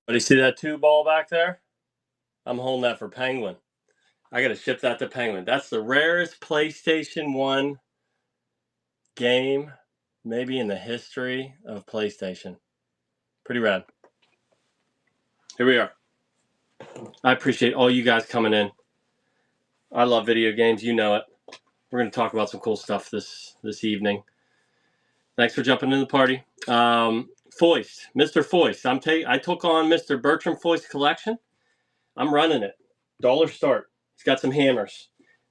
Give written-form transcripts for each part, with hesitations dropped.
But you see that 2 ball back there? I'm holding that for Penguin. I got to ship that to Penguin. That's the rarest PlayStation 1 game maybe in the history of PlayStation. Pretty rad. Here we are. I appreciate all you guys coming in. I love video games. You know it. We're going to talk about some cool stuff this evening. Thanks for jumping in the party. Foist, Mr. Foist. I took on Mr. Bertram Foist collection. I'm running it. Dollar start. He's got some hammers.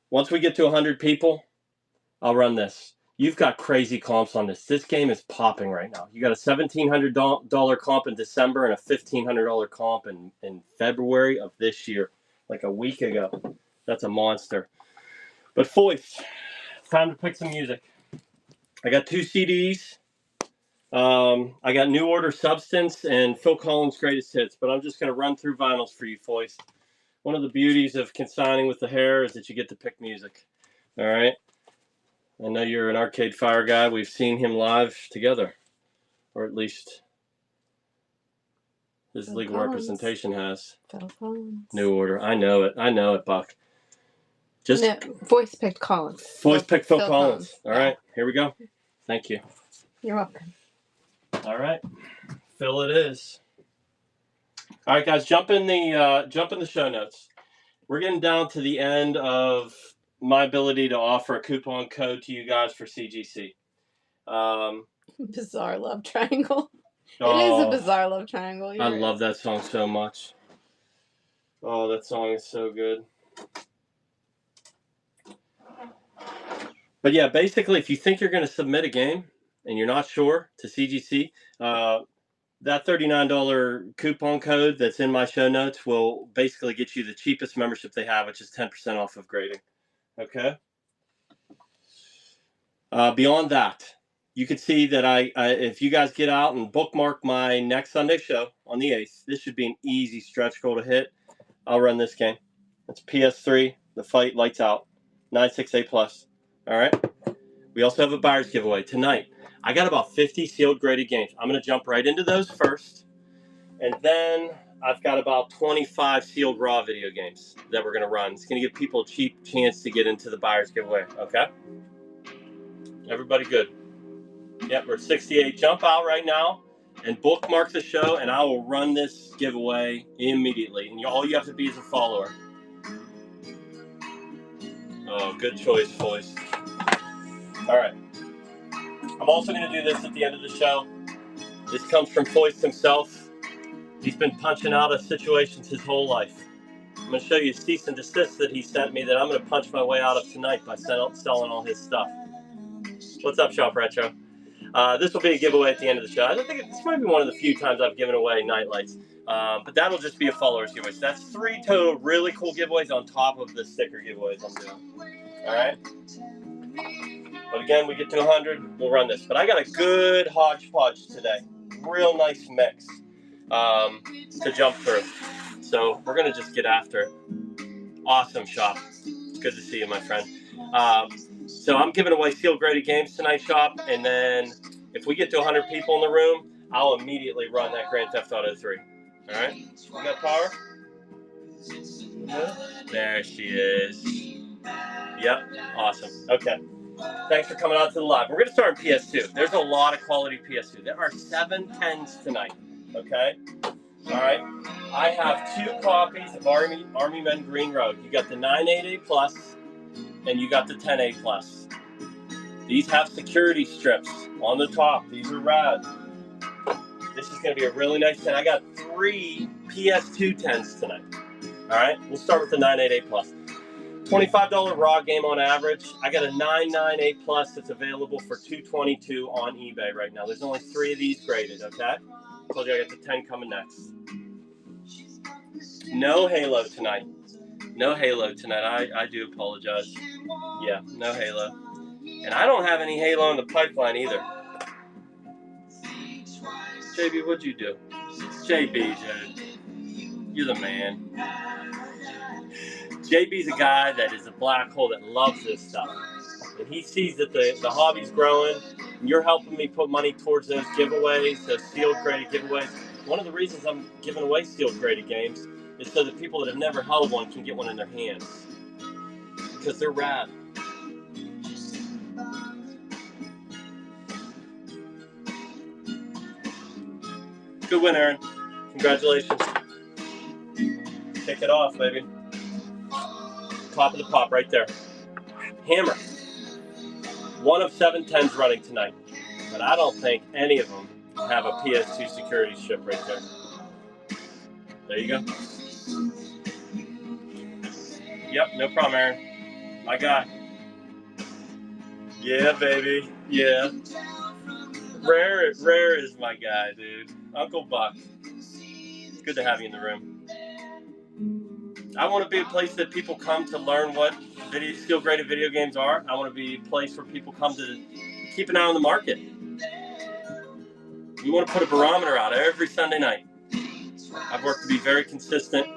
Once we get to 100 people, I'll run this. You've got crazy comps on this. This game is popping right now. You got a $1,700 comp in December and a $1,500 comp in February of this year, like a week ago. That's a monster. But Foist, time to pick some music. I got 2 CDs. I got New Order Substance and Phil Collins' Greatest Hits, but I'm just going to run through vinyls for you, Foist. One of the beauties of consigning with the hair is that you get to pick music. All right? I know you're an Arcade Fire guy. We've seen him live together, or at least his Phil legal Collins. Representation has. Phil Collins. New Order. I know it, Buck. Just no, Foist picked Collins. Foist picked Phil Collins. All yeah. right, here we go. Thank you. You're welcome. All right, Phil it is. All right, guys, jump in the show notes. We're getting down to the end of my ability to offer a coupon code to you guys for CGC. Bizarre Love Triangle. It is a bizarre love triangle. I love that song so much. Oh, that song is so good. But yeah, basically, if you think you're going to submit a game and you're not sure to CGC, that $39 coupon code that's in my show notes will basically get you the cheapest membership they have, which is 10% off of grading. Okay? Beyond that, you can see that if you guys get out and bookmark my next Sunday show on the 8th, this should be an easy stretch goal to hit. I'll run this game. It's PS3, The Fight, Lights Out, 96A+. All right? We also have a buyer's giveaway tonight. I got about 50 sealed graded games. I'm going to jump right into those first. And then I've got about 25 sealed raw video games that we're going to run. It's going to give people a cheap chance to get into the buyer's giveaway. Okay? Everybody good? Yep, we're at 68. Jump out right now and bookmark the show, and I will run this giveaway immediately. And all you have to be is a follower. Oh, good choice, Foist. All right. I'm also going to do this at the end of the show. This comes from Foist himself. He's been punching out of situations his whole life. I'm going to show you a cease and desist that he sent me that I'm going to punch my way out of tonight by selling all his stuff. What's up, Shop Retro? This will be a giveaway at the end of the show. I think this might be one of the few times I've given away nightlights. But that'll just be a follower's giveaway. So that's 3 total really cool giveaways on top of the sticker giveaways I'm doing. All right? But again, we get to 100, we'll run this. But I got a good hodgepodge today. Real nice mix to jump through. So we're going to just get after it. Awesome, Shop. It's good to see you, my friend. So I'm giving away sealed graded games tonight, Shop. And then if we get to 100 people in the room, I'll immediately run that Grand Theft Auto 3. All right? You got power? There she is. Yep. Awesome. Okay. Thanks for coming out to the live. We're going to start in PS2. There's a lot of quality PS2. There are 7 10s tonight. Okay? All right? I have 2 copies of Army Men Green Road. You got the 988+, and you got the 10A+. These have security strips on the top. These are rad. This is going to be a really nice 10. I got 3 PS2 10s tonight. All right? We'll start with the 988+. $25 raw game on average. I got a 998+ that's available for $222 on eBay right now. There's only 3 of these graded, okay? I told you I got the 10 coming next. No Halo tonight. No Halo tonight. I do apologize. Yeah, no Halo. And I don't have any Halo in the pipeline either. JB, what'd you do? JB, you're the man. JB's a guy that is a black hole that loves this stuff. And he sees that the hobby's growing, and you're helping me put money towards those giveaways, those sealed graded giveaways. one of the reasons I'm giving away sealed graded games is so that people that have never held one can get one in their hands. Because they're rad. Good win, Aaron. Congratulations. Kick it off, baby. Top of the pop right there. Hammer. 1 of 7 10s running tonight. But I don't think any of them have a PS2 security strip right there. There you go. Yep, no problem, Aaron. My guy. Yeah, baby. Yeah. Rare is my guy, dude. Uncle Buck. It's good to have you in the room. I want to be a place that people come to learn what skill graded video games are. I want to be a place where people come to keep an eye on the market. We want to put a barometer out every Sunday night. I've worked to be very consistent.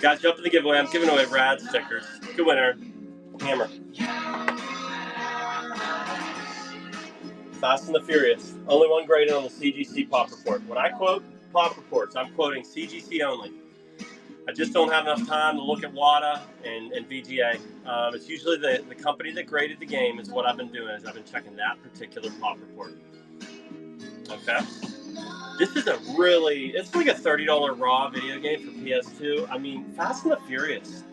Guys, jump in the giveaway. I'm giving away rad stickers. Good winner. Hammer. Fast and the Furious. Only one graded on the CGC Pop Report. When I quote Pop Reports, I'm quoting CGC only. I just don't have enough time to look at WADA and VGA. It's usually the company that graded the game is what I've been doing, is I've been checking that particular Pop Report. Okay? This is it's like a $30 raw video game for PS2. I mean, Fast and the Furious.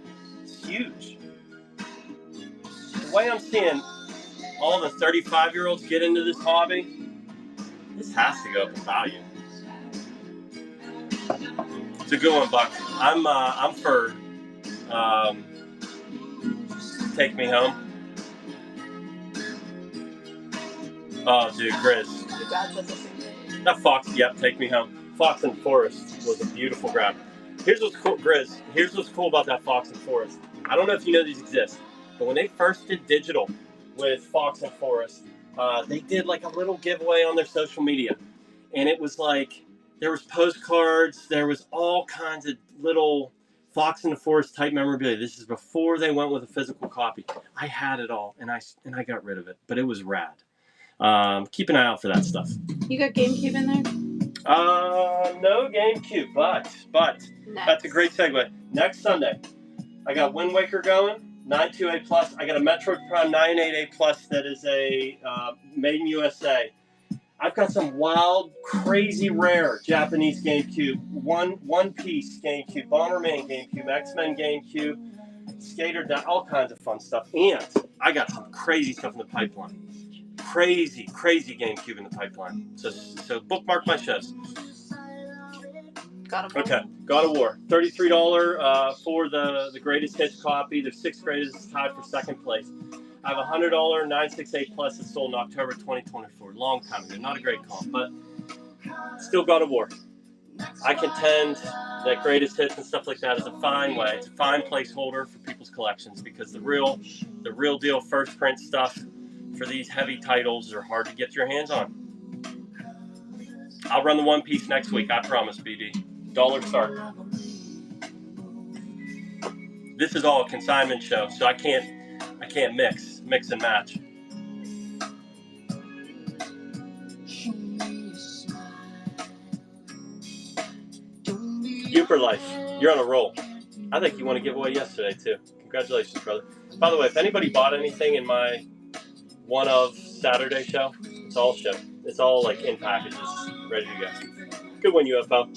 It's huge. The way I'm seeing all the 35-year-olds get into this hobby, this has to go up in value. It's a good one, Buck. I'm for Take Me Home. Oh, dude, Grizz. Your dad said the same thing. That Fox, yep, Take Me Home. Fox and Forest was a beautiful grab. Here's what's cool, Grizz. Here's what's cool about that Fox and Forest. I don't know if you know these exist, but when they first did digital with Fox and Forest, they did like a little giveaway on their social media, and it was like there was postcards, there was all kinds of little Fox and the Forest type memorabilia. This is before they went with a physical copy. I had it all, and I got rid of it, but it was rad. Keep an eye out for that stuff. You got GameCube in there? No GameCube, but that's a great segue. Next Sunday, I got Wind Waker going. 928 Plus. I got a Metroid Prime 988 Plus that is a made in USA. I've got some wild, crazy rare Japanese GameCube, One Piece GameCube, Bomberman GameCube, X-Men GameCube, Skater Down, all kinds of fun stuff. And I got some crazy stuff in the pipeline. Crazy GameCube in the pipeline. So bookmark my shows. God of War. Okay, God of War. $33 for the greatest hits copy. The 6th greatest, tied for 2nd place. I have a $100 968 Plus that sold in October 2024. Long time ago. Not a great comp, but still God of War. I contend that greatest hits and stuff like that is a fine way. It's a fine placeholder for people's collections, because the real deal first print stuff for these heavy titles are hard to get your hands on. I'll run the One Piece next week, I promise, BD. $1 start. This is all a consignment show, so I can't mix and match. Uper Life, you're on a roll. I think you won a giveaway yesterday too. Congratulations, brother. By the way, if anybody bought anything in my one of Saturday show, it's all shipped. It's all like in packages, ready to go. Good one, UFO.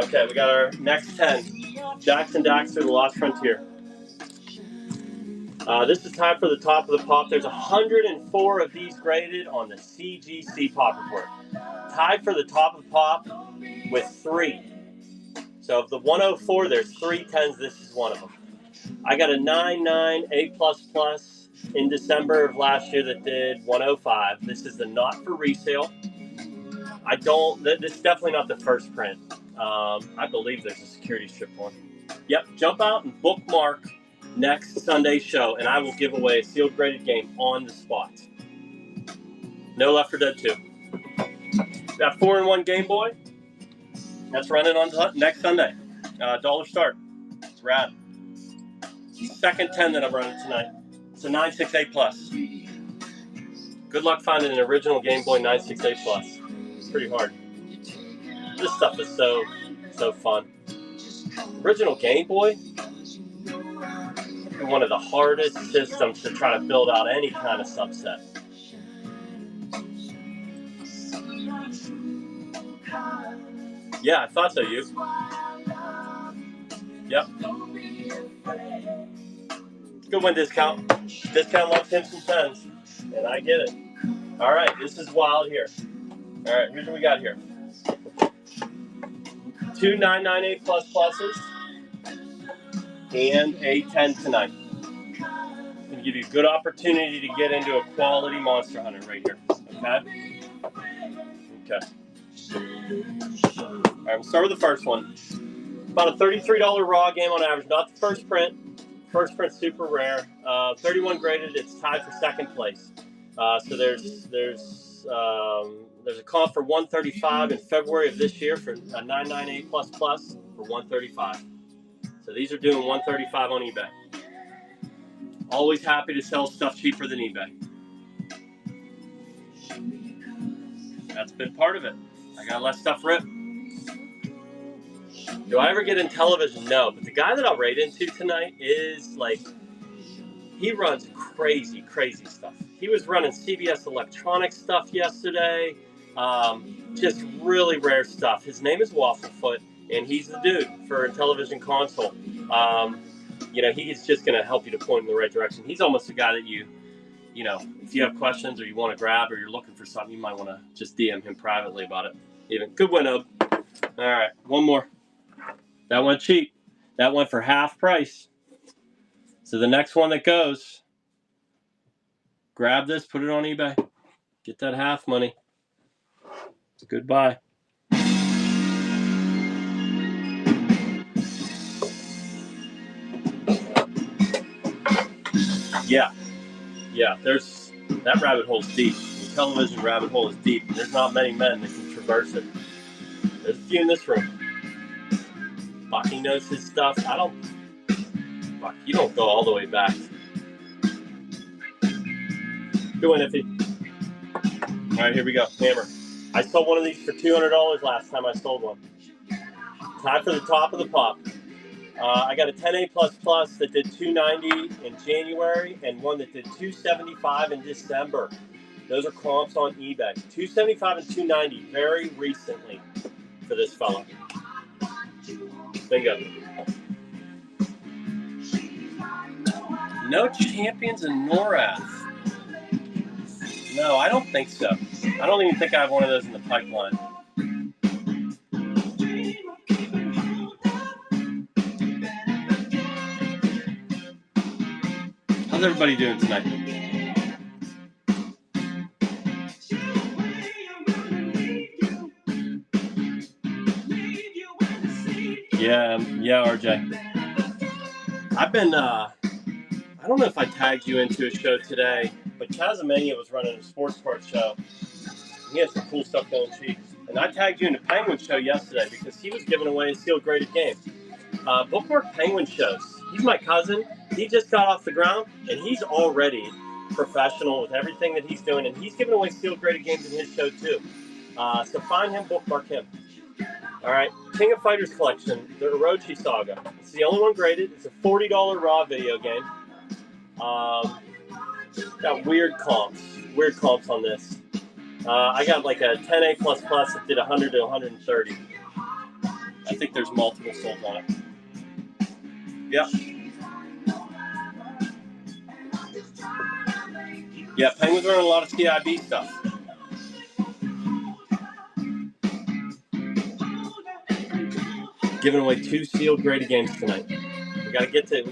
Okay, we got our next 10. Jackson Daxter, The Lost Frontier. This is time for the top of the pop. There's 104 of these graded on the CGC Pop Report. Tied for the top of the pop with 3. So of the 104, there's 3 10s. This is one of them. I got a 99 A++ in December of last year that did 105. This is the not for resale. This is definitely not the first print. I believe there's a security strip one. Yep, jump out and bookmark next Sunday's show, and I will give away a sealed graded game on the spot. No Left 4 Dead 2. That 4-in-1 Game Boy, that's running on next Sunday. $1 start. It's rad. Second 10 that I'm running tonight. It's a 968 Plus. Good luck finding an original Game Boy 968 Plus. It's pretty hard. This stuff is so fun. Original Game Boy, one of the hardest systems to try to build out any kind of subset. Yeah, I thought so, you. Yep. Good win discount. Discount loves Simpson 10s, and I get it. All right, this is wild here. All right, here's what we got here. 2 998 Plus Pluses and a 10 tonight. It's going to give you a good opportunity to get into a quality Monster Hunter right here. Okay? Okay. All right, we'll start with the first one. About a $33 raw game on average, not the first print. First print super rare. 31 graded, it's tied for second place. So there's a comp for 135 in February of this year for a 998 Plus Plus for 135. So these are doing 135 on eBay. Always happy to sell stuff cheaper than eBay. That's been part of it. I got less stuff ripped. Do I ever get in television? No, but the guy that I'll raid into tonight is like, he runs crazy stuff. He was running CBS Electronics stuff yesterday. Just really rare stuff. His name is Wafflefoot, and he's the dude for a television console. You know, he's just going to help you to point in the right direction. He's almost a guy that you know, if you have questions or you want to grab or you're looking for something, you might want to just DM him privately about it. Even good win, Ob. All right, one more. That went cheap. That went for half price. So the next one that goes, grab this, put it on eBay. Get that half money. Goodbye. Yeah, there's, that rabbit hole's deep. The television rabbit hole is deep. And there's not many men that can traverse it. There's a few in this room. Bucky knows his stuff. Buck, you don't go all the way back. Good one, Iffy. All right, here we go. Hammer. I sold one of these for $200 last time I sold one. Tied for the top of the pop. I got a 10A++ that did $290 in January and one that did $275 in December. Those are comps on eBay. $275 and $290 very recently for this fella. Bingo. No champions in NORAD. No, I don't think so. I don't even think I have one of those in the pipeline. How's everybody doing tonight? Yeah, RJ. I've been, I don't know if I tagged you into a show today, but Kazamania was running a sports card show. He had some cool stuff going cheap. And I tagged you into Penguin show yesterday because he was giving away a sealed graded game. Bookmark Penguin shows. He's my cousin. He just got off the ground, and he's already professional with everything that he's doing, and he's giving away sealed graded games in his show too. So find him, bookmark him. All right, King of Fighters Collection, the Orochi Saga. It's the only one graded. It's a $40 raw video game. Got weird comps on this. I got like a 10A++ that did 100 to 130. I think there's multiple sold on it. Yep. Yeah, Penguin's running a lot of CIB stuff. Giving away 2 sealed graded games tonight. We gotta get to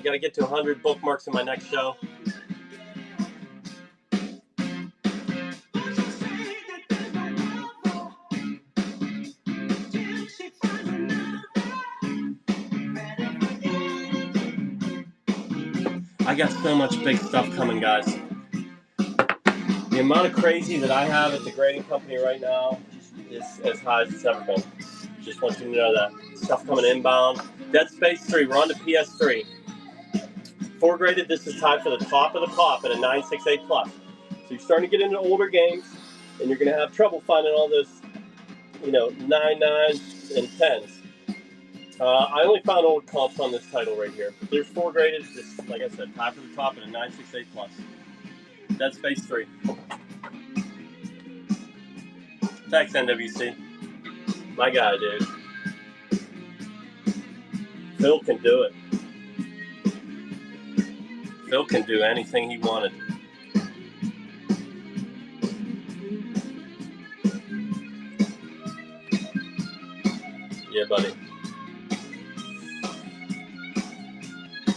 100 bookmarks in my next show. I got so much big stuff coming, guys. The amount of crazy that I have at the grading company right now is as high as it's ever been. Just want you to know that. Stuff coming inbound. Dead Space 3, we're on to PS3. 4 graded, this is tied for the top of the pop at a 968 plus. So you're starting to get into older games, and you're going to have trouble finding all those, 9s and 10s. I only found old comps on this title right here. There's 4 graded, just like I said, tied for the top at a 968 plus. Dead Space 3. Thanks, NWC. My guy, dude. Phil can do it. Phil can do anything he wanted. Yeah, buddy.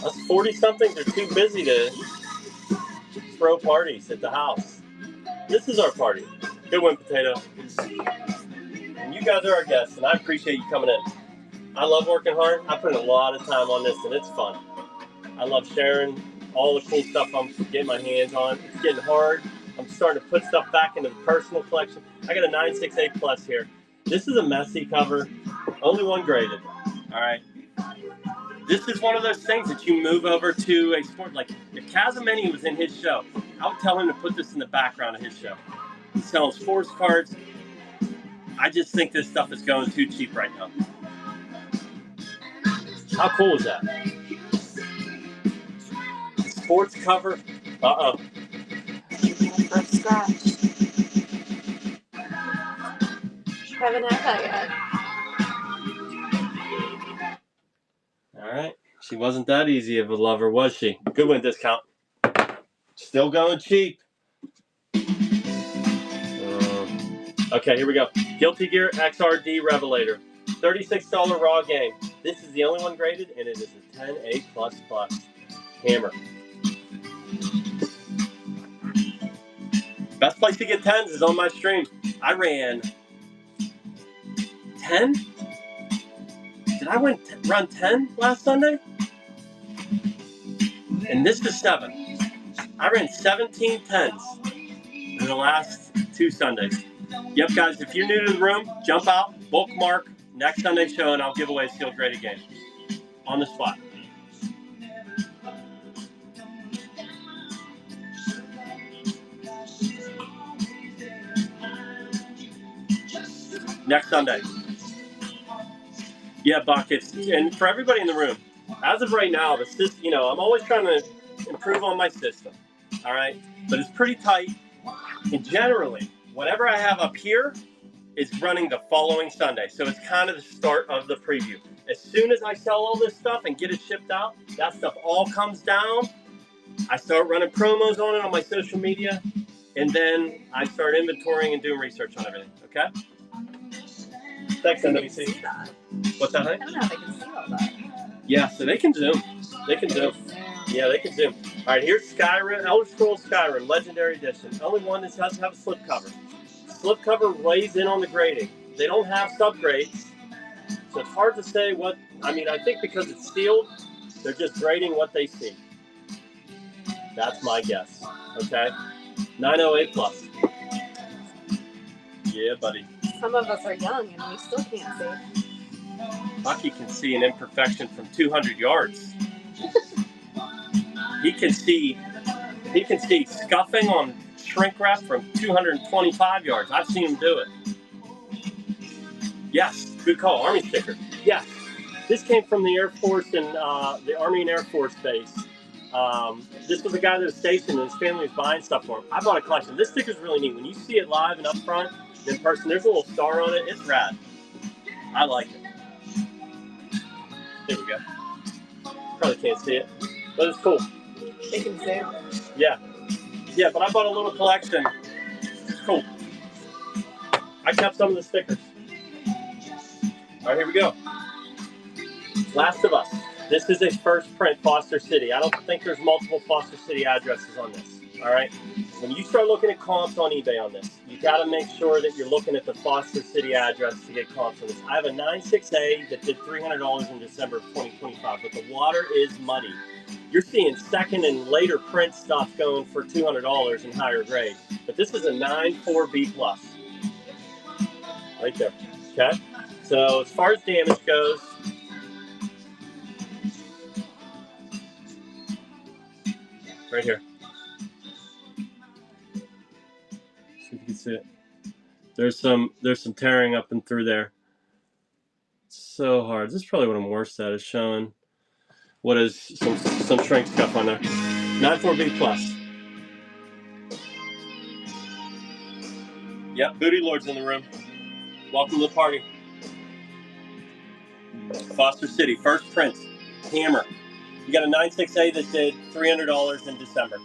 Us 40-somethings are too busy to throw parties at the house. This is our party. Good win, Potato. And you guys are our guests, and I appreciate you coming in. I love working hard. I put in a lot of time on this, and it's fun. I love sharing all the cool stuff I'm getting my hands on. It's getting hard. I'm starting to put stuff back into the personal collection. I got a 968 plus here. This is a messy cover. Only 1 graded. All right. This is one of those things that you move over to a sport. Like if Kazameni was in his show, I would tell him to put this in the background of his show. He's selling sports cards. I just think this stuff is going too cheap right now. How cool is that? Sports cover. Uh-oh. First scratch. Haven't had that yet. All right. She wasn't that easy of a lover, was she? Good win discount. Still going cheap. Okay, here we go. Guilty Gear XRD Revelator. $36 raw game. This is the only one graded, and it is a 10A++. Hammer. Best place to get 10s is on my stream. I ran 10? Did I run 10 last Sunday? And this is 7. I ran 17 10s in the last 2 Sundays. Yep, guys, if you're new to the room, jump out, bookmark next Sunday show, and I'll give away a sealed graded game on the spot. Next Sunday. Yeah, buckets. And for everybody in the room, as of right now, the system, I'm always trying to improve on my system. All right? But it's pretty tight. And generally, whatever I have up here is running the following Sunday. So it's kind of the start of the preview. As soon as I sell all this stuff and get it shipped out, that stuff all comes down. I start running promos on it on my social media. And then I start inventorying and doing research on everything. Okay? Thanks, NWC. What's that, honey? I don't know if they can see all that. Yeah, so they can zoom. They can zoom. Yeah, they can zoom. All right, here's Skyrim, Elder Scrolls Skyrim, Legendary Edition. Only one that doesn't have a slipcover. Slipcover lays in on the grading. They don't have subgrades, so it's hard to say what. I think because it's sealed, they're just grading what they see. That's my guess. Okay, 908 plus. Yeah, buddy. Some of us are young and we still can't see. Bucky can see an imperfection from 200 yards. He can see scuffing on shrink wrap from 225 yards. I've seen him do it. Yes, good call. Army sticker. Yes, this came from the Air Force and the Army and Air Force base. This was a guy that was stationed and his family was buying stuff for him. I bought a collection. This sticker's really neat. When you see it live and up front, in person, there's a little star on it. It's rad. I like it. There we go. Probably can't see it, but it's cool. They can see. Yeah, but I bought a little collection. It's cool. I kept some of the stickers. All right, here we go. Last of Us. This is a first print Foster City. I don't think there's multiple Foster City addresses on this. All right. When you start looking at comps on eBay on this, you got to make sure that you're looking at the Foster City address to get comps on this. I have a 96A that did $300 in December of 2025, but the water is muddy. You're seeing second and later print stuff going for $200 in higher grade, but this is a 94B plus. Right there. Okay. So as far as damage goes, Right here. See if you can see it. There's some tearing up and through there. So hard. This is probably what I'm worst at, is showing what is some shrink stuff on there. 94B plus. Yep, Booty Lord's in the room. Welcome to the party. Foster City, first print, hammer. You got a 96A that did $300 in December.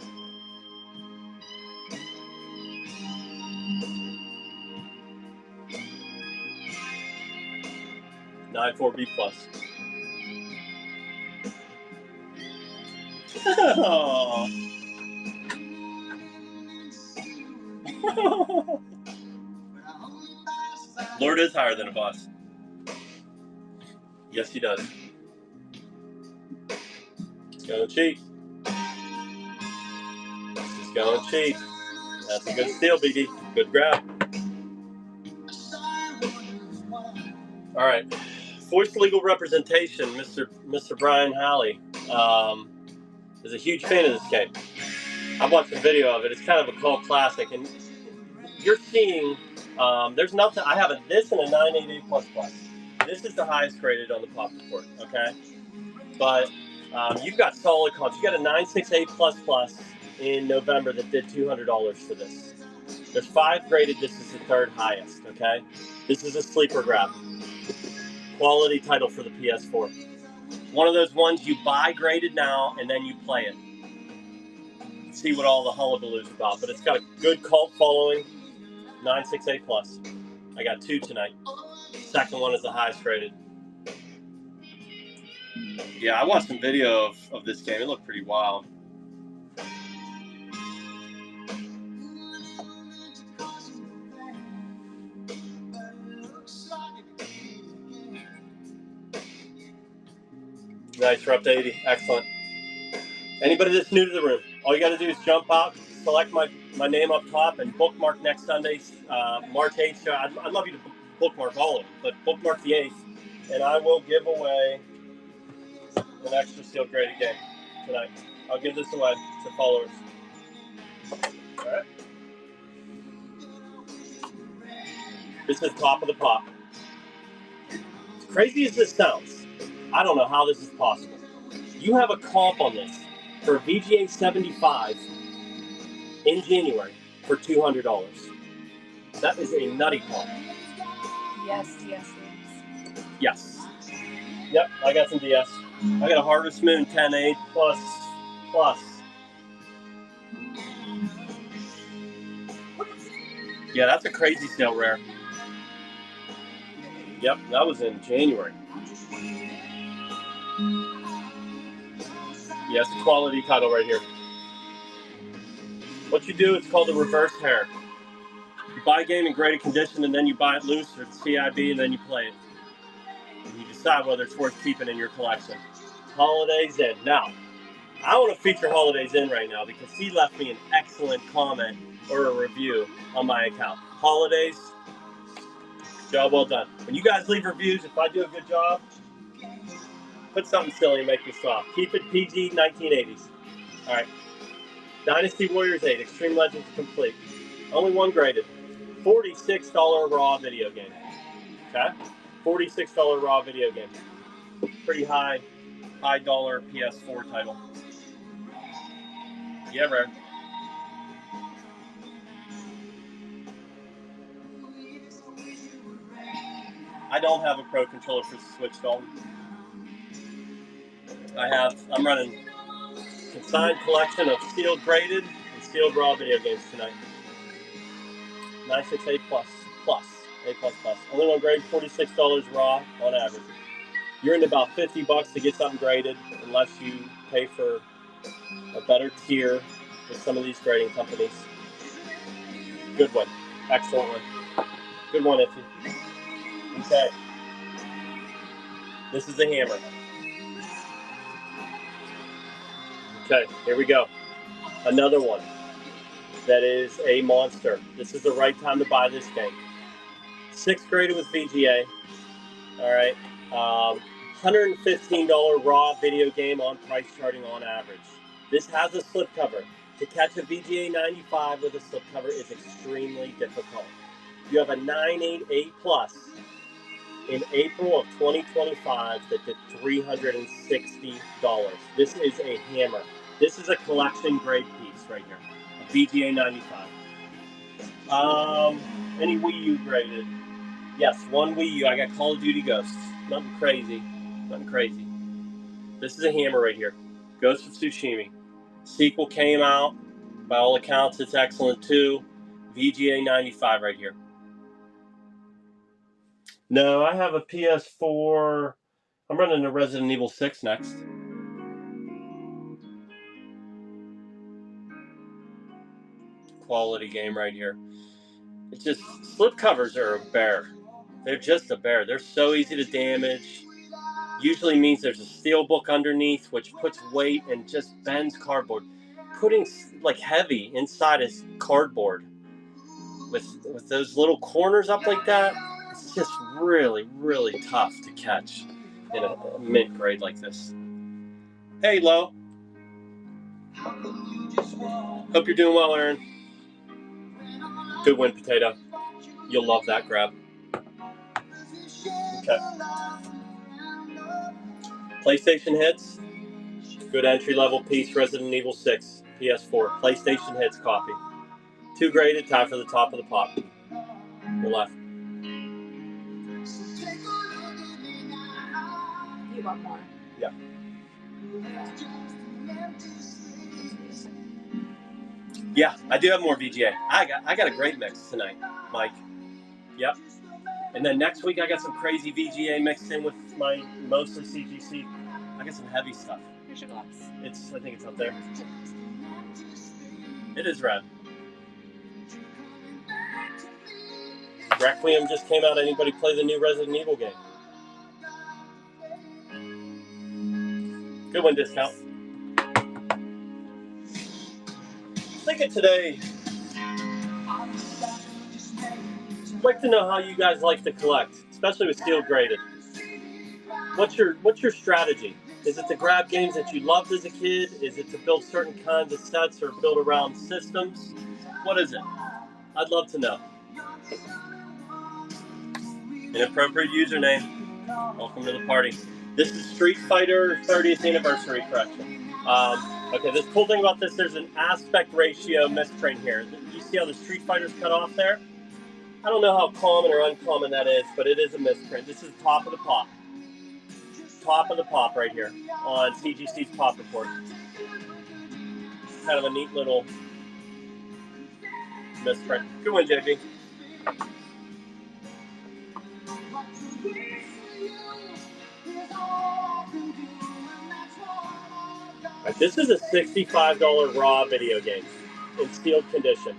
$94B plus. Oh. Lord is higher than a boss. Yes, he does. It's going cheap. It's going cheap. That's a good steal, BD. Good grab. All right. Voice legal representation, Mr. Brian Halley, is a huge fan of this game. I've watched a video of it. It's kind of a cult classic, and you're seeing there's nothing. I have this and a 988 plus plus. This is the highest graded on the pop report. Okay, but you've got solid comps. You got a 968 plus plus in November that did $200 for this. There's 5 graded. This is the 3rd highest. Okay, this is a sleeper grab. Quality title for the PS4. One of those ones you buy graded now and then you play it. See what all the hullabaloo's about, but it's got a good cult following. 968 plus. I got 2 tonight. Second one is the highest graded. Yeah, I watched some video of this game. It looked pretty wild. Nice, we're up to 80. Excellent. Anybody that's new to the room, all you got to do is jump out, select my name up top, and bookmark next Sunday's March 8th show. I'd love you to bookmark all of them, but bookmark the 8th, and I will give away an extra sealed graded game tonight. I'll give this away to followers. All right. This is top of the pop. As crazy as this sounds, I don't know how this is possible. You have a comp on this for a VGA 75 in January for $200. That is a nutty comp. Yes. Yes. Yep, I got some DS. I got a Harvest Moon 10.8 plus. Yeah, that's a crazy sale rare. Yep, that was in January. Yeah, it's a quality title right here. What you do, it's called the reverse hair. You buy a game in graded condition and then you buy it loose or CIB and then you play it. And you decide whether it's worth keeping in your collection. Holidays Inn. Now, I want to feature Holidays Inn right now because he left me an excellent comment or a review on my account. Holidays, job well done. When you guys leave reviews, if I do a good job, put something silly and make me stop. Keep it PG 1980s. All right. Dynasty Warriors 8, Extreme Legends Complete. Only 1 graded. $46 raw video game. Okay? $46 raw video game. Pretty high dollar PS4 title. Yeah, rare. I don't have a Pro Controller for the Switch, Dalton. I'm running a consigned collection of sealed graded and sealed raw video games tonight. 968 plus. A plus. Only 1 grade, $46 raw on average. You're in about $50 to get something graded unless you pay for a better tier with some of these grading companies. Good one. Excellent one. Good one, Iffy. Okay. This is the hammer. Okay, here we go. Another one that is a monster. This is the right time to buy this game. 6th graded with VGA. All right. $115 raw video game on price charting on average. This has a slipcover. To catch a VGA 95 with a slipcover is extremely difficult. You have a 988 Plus in April of 2025 that did $360. This is a hammer. This is a collection grade piece right here. A VGA 95. Any Wii U graded? Yes, one Wii U. I got Call of Duty Ghosts. Nothing crazy. Nothing crazy. This is a hammer right here. Ghost of Tsushima. Sequel came out. By all accounts, it's excellent too. VGA 95 right here. No, I have a PS4. I'm running a Resident Evil 6 next. Quality game right here. It's just, slipcovers are a bear. They're just a bear. They're so easy to damage. Usually means there's a steel book underneath, which puts weight and just bends cardboard. Putting like heavy inside is cardboard with those little corners up like that. It's just really, really tough to catch in a mint grade like this. Hey, Lo. Hope you're doing well, Aaron. Good win, Potato. You'll love that grab. Okay. PlayStation hits. Good entry-level piece, Resident Evil 6, PS4. PlayStation hits copy. 2 graded, tied for the top of the pop. The left. You want more? Yeah. Yeah, I do have more VGA. I got a great mix tonight, Mike. Yep. And then next week I got some crazy VGA mixed in with my mostly CGC. I got some heavy stuff. Here's your glass. I think it's up there. It is red. Requiem just came out. Anybody play the new Resident Evil game? Good one, Discount. Think of today. I'd like to know how you guys like to collect, especially with steel graded. What's your strategy? Is it to grab games that you loved as a kid? Is it to build certain kinds of sets or build around systems? What is it? I'd love to know. Inappropriate username. Welcome to the party. This is Street Fighter 30th anniversary correction. Okay, the cool thing about this, there's an aspect ratio misprint here. You see how the Street Fighter's cut off there? I don't know how common or uncommon that is, but it is a misprint. This is top of the pop. Top of the pop right here on CGC's Pop Report. Kind of a neat little misprint. Good one, JP. Right, this is a $65 raw video game in sealed condition.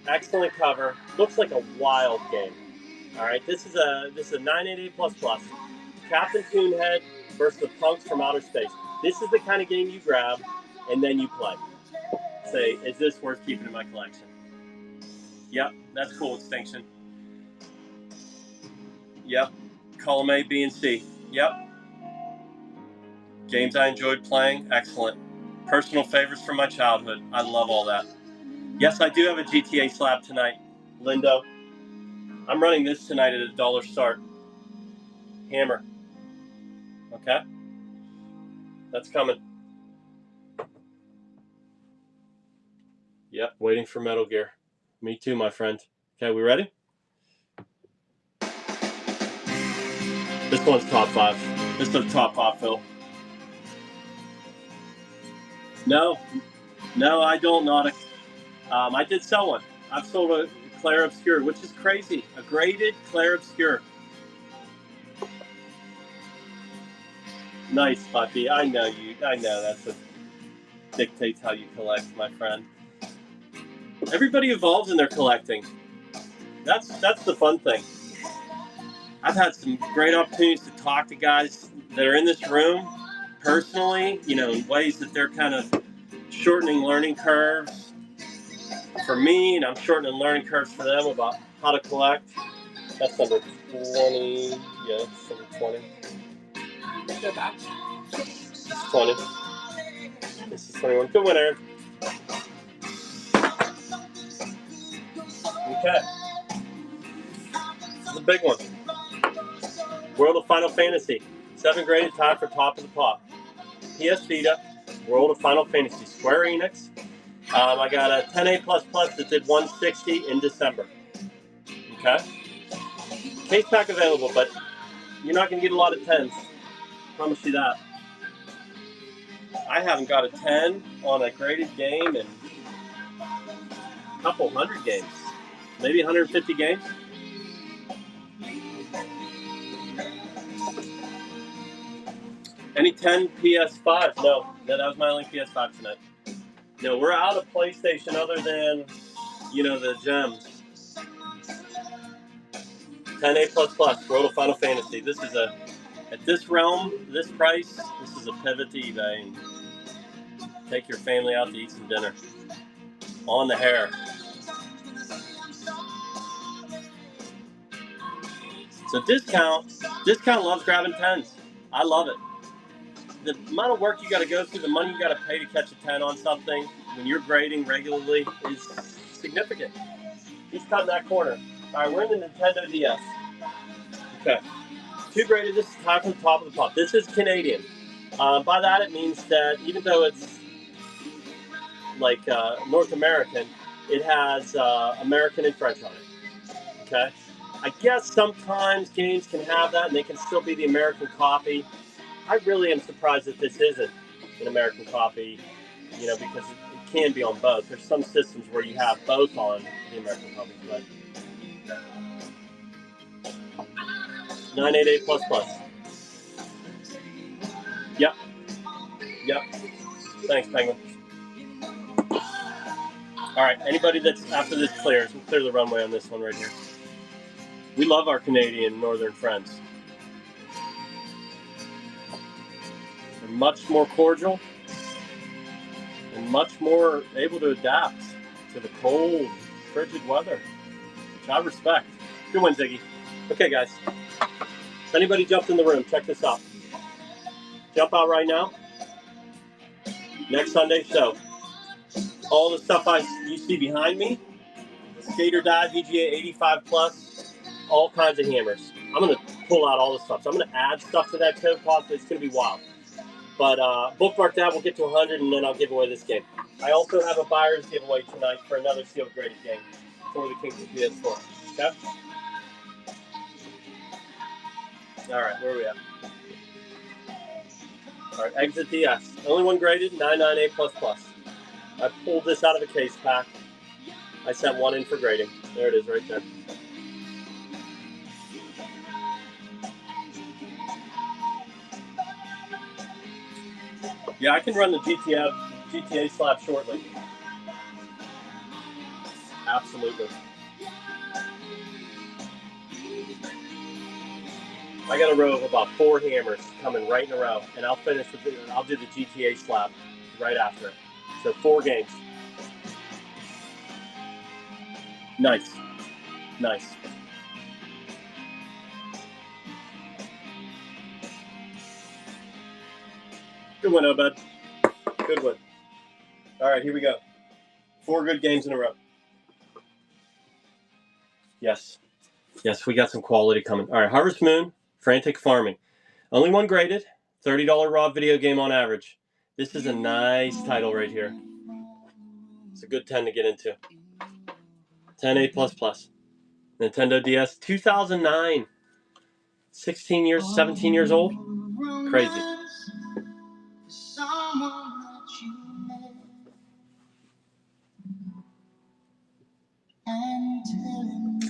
Excellent cover. Looks like a wild game. All right, this is a 988 plus. Captain Coonhead versus the Punks from Outer Space. This is the kind of game you grab and then you play. Say, is this worth keeping in my collection? Yep, that's cool. Extinction. Yep. Column A, B, and C. Yep. Games I enjoyed playing. Excellent. Personal favorites from my childhood. I love all that. Yes, I do have a GTA slab tonight. Lindo. I'm running this tonight at $1 start. Hammer. Okay? That's coming. Yep, waiting for Metal Gear. Me too, my friend. Okay, we ready? This one's top 5. This is the top 5, Phil. No, I don't. I did sell one. I've sold a Clair Obscur, which is crazy. A graded Clair Obscur. Nice, Puppy. I know that's what dictates how you collect, my friend. Everybody evolves in their collecting. That's the fun thing. I've had some great opportunities to talk to guys that are in this room personally, in ways that they're kind of shortening learning curves for me, and I'm shortening learning curves for them about how to collect. That's number 20. Yeah, that's number 20. Go back. 20. This is 21. Good win, Aaron. Okay. This is a big one. World of Final Fantasy. 7th graded, tied for top of the pop. PS Vita, World of Final Fantasy. Square Enix. I got a 10A++ that did 160 in December. Okay. Case pack available, but you're not going to get a lot of 10s. Promise you that. I haven't got a 10 on a graded game in a couple hundred games. Maybe 150 games. Any 10 PS5? No, that was my only PS5 tonight. No, we're out of PlayStation other than, the gems. 10A++, World of Final Fantasy. This is at this realm, this price, this is a pivot to eBay. And take your family out to eat some dinner. On the hair. So discount loves grabbing 10s. I love it. The amount of work you got to go through, the money you got to pay to catch a 10 on something when you're grading regularly is significant. He's cutting that corner. All right, we're in the Nintendo DS. Okay. 2 graded, this is tied from the top of the pop. This is Canadian. By that it means that even though it's like North American, it has American and French on it. Okay? I guess sometimes games can have that and they can still be the American copy. I really am surprised that this isn't an American copy, because it can be on both. There's some systems where you have both on the American copy, but 988++. Yep. Thanks, Penguin. All right, anybody that's after this clears, we'll clear the runway on this one right here. We love our Canadian Northern friends. They're much more cordial and much more able to adapt to the cold, frigid weather, which I respect. Good one, Ziggy. Okay, guys. If anybody jumped in the room, check this out. Jump out right now. Next Sunday show. All the stuff you see behind me, Skater Dive, VGA 85+, all kinds of hammers. I'm going to pull out all the stuff. So I'm going to add stuff to that code possibly. It's going to be wild. But bookmark that. We'll get to 100, and then I'll give away this game. I also have a buyer's giveaway tonight for another sealed graded game for the King's PS4. Okay? All right, where are we at? All right, exit DS. Only one graded, 998++. I pulled this out of a case pack. I sent one in for grading. There it is right there. Yeah, I can run the GTA slab shortly. Absolutely. I got a row of about 4 hammers coming right in a row, and I'll do the GTA slab right after it. So 4 games. Nice. Good one, Obed. Good one. All right, here we go. 4 good games in a row. Yes, we got some quality coming. All right, Harvest Moon, Frantic Farming. Only one graded, $30 raw video game on average. This is a nice title right here. It's a good 10 to get into. 10A++. Nintendo DS, 2009. 17 years old. Crazy.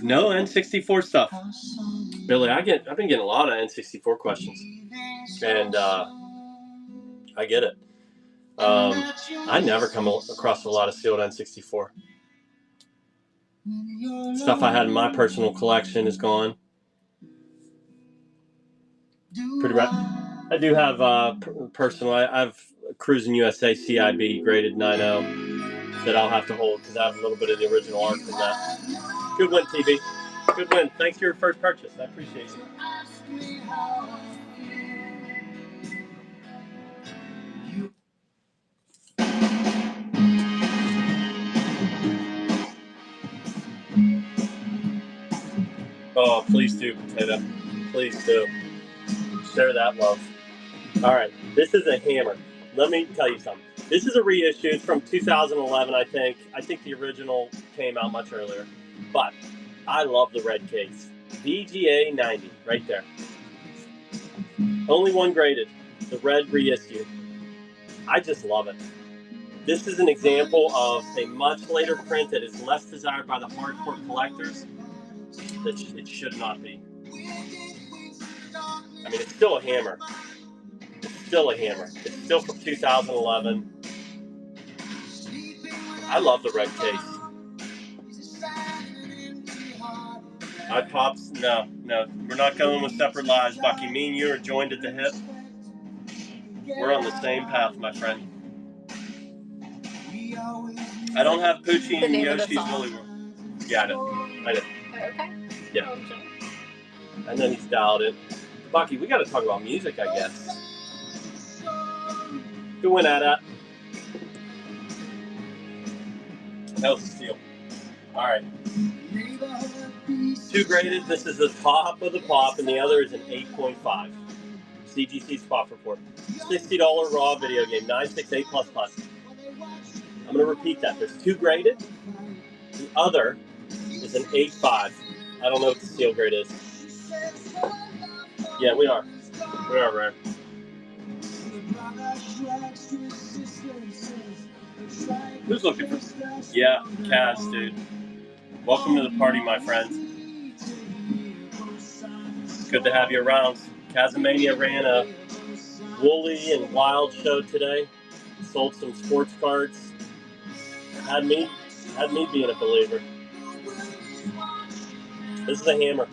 No N64 stuff. Billy, I've been getting a lot of N64 questions, and I get it. I never come across a lot of sealed N64. Stuff I had in my personal collection is gone. Pretty bad. I do have personal. I have Cruising USA CIB graded 9.0 that I'll have to hold because I have a little bit of the original art from that. Good win, TV. Good win. Thanks for your first purchase. I appreciate you. Oh, please do, Potato. Please do. Share that love. All right, this is a hammer. Let me tell you something. This is a reissue. It's from 2011, I think. I think the original came out much earlier. But I love the red case. VGA 90, right there. Only one graded. The red reissue. I just love it. This is an example of a much later print that is less desired by the hardcore collectors. That it should not be. I mean, it's still a hammer. It's still a hammer. It's still from 2011. I love the red case. iPops? No. We're not going with separate lives, Bucky. Me and you are joined at the hip. We're on the same path, my friend. I don't have Poochie and Yoshi's Woolly World. Yeah, I know. Okay. Yeah. And then he's dialed it. Bucky, we got to talk about music, I guess. Who went at it? That was a steal. All right. 2 graded. This is the top of the pop, and the other is an 8.5. CGC's Pop Report. $60 raw video game, 968++. I'm going to repeat that. There's 2 graded. The other is an 8.5. I don't know what the steel grade is. Yeah, we are. We are rare. Who's looking for? Yeah, Kaz, dude. Welcome to the party, my friend. Good to have you around. Kazamania ran a Woolly and Wild show today. Sold some sports cards. Had me being a believer. This is a hammer.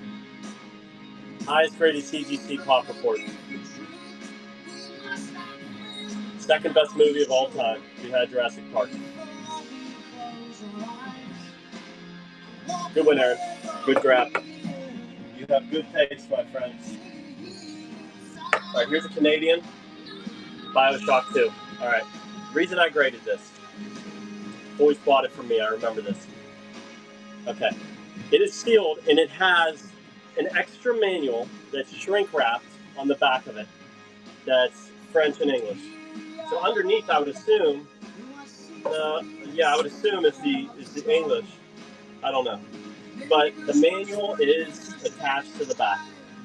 Highest graded CGC Pop Report. Second best movie of all time. We had Jurassic Park. Good one, Aaron. Good grab. You have good taste, my friends. All right, here's a Canadian. BioShock 2. All right. Reason I graded this. Boys bought it for me. I remember this. Okay. It is sealed, and it has an extra manual that's shrink wrapped on the back of it. That's French and English. So underneath, I would assume, is the English. I don't know. But the manual is attached to the back.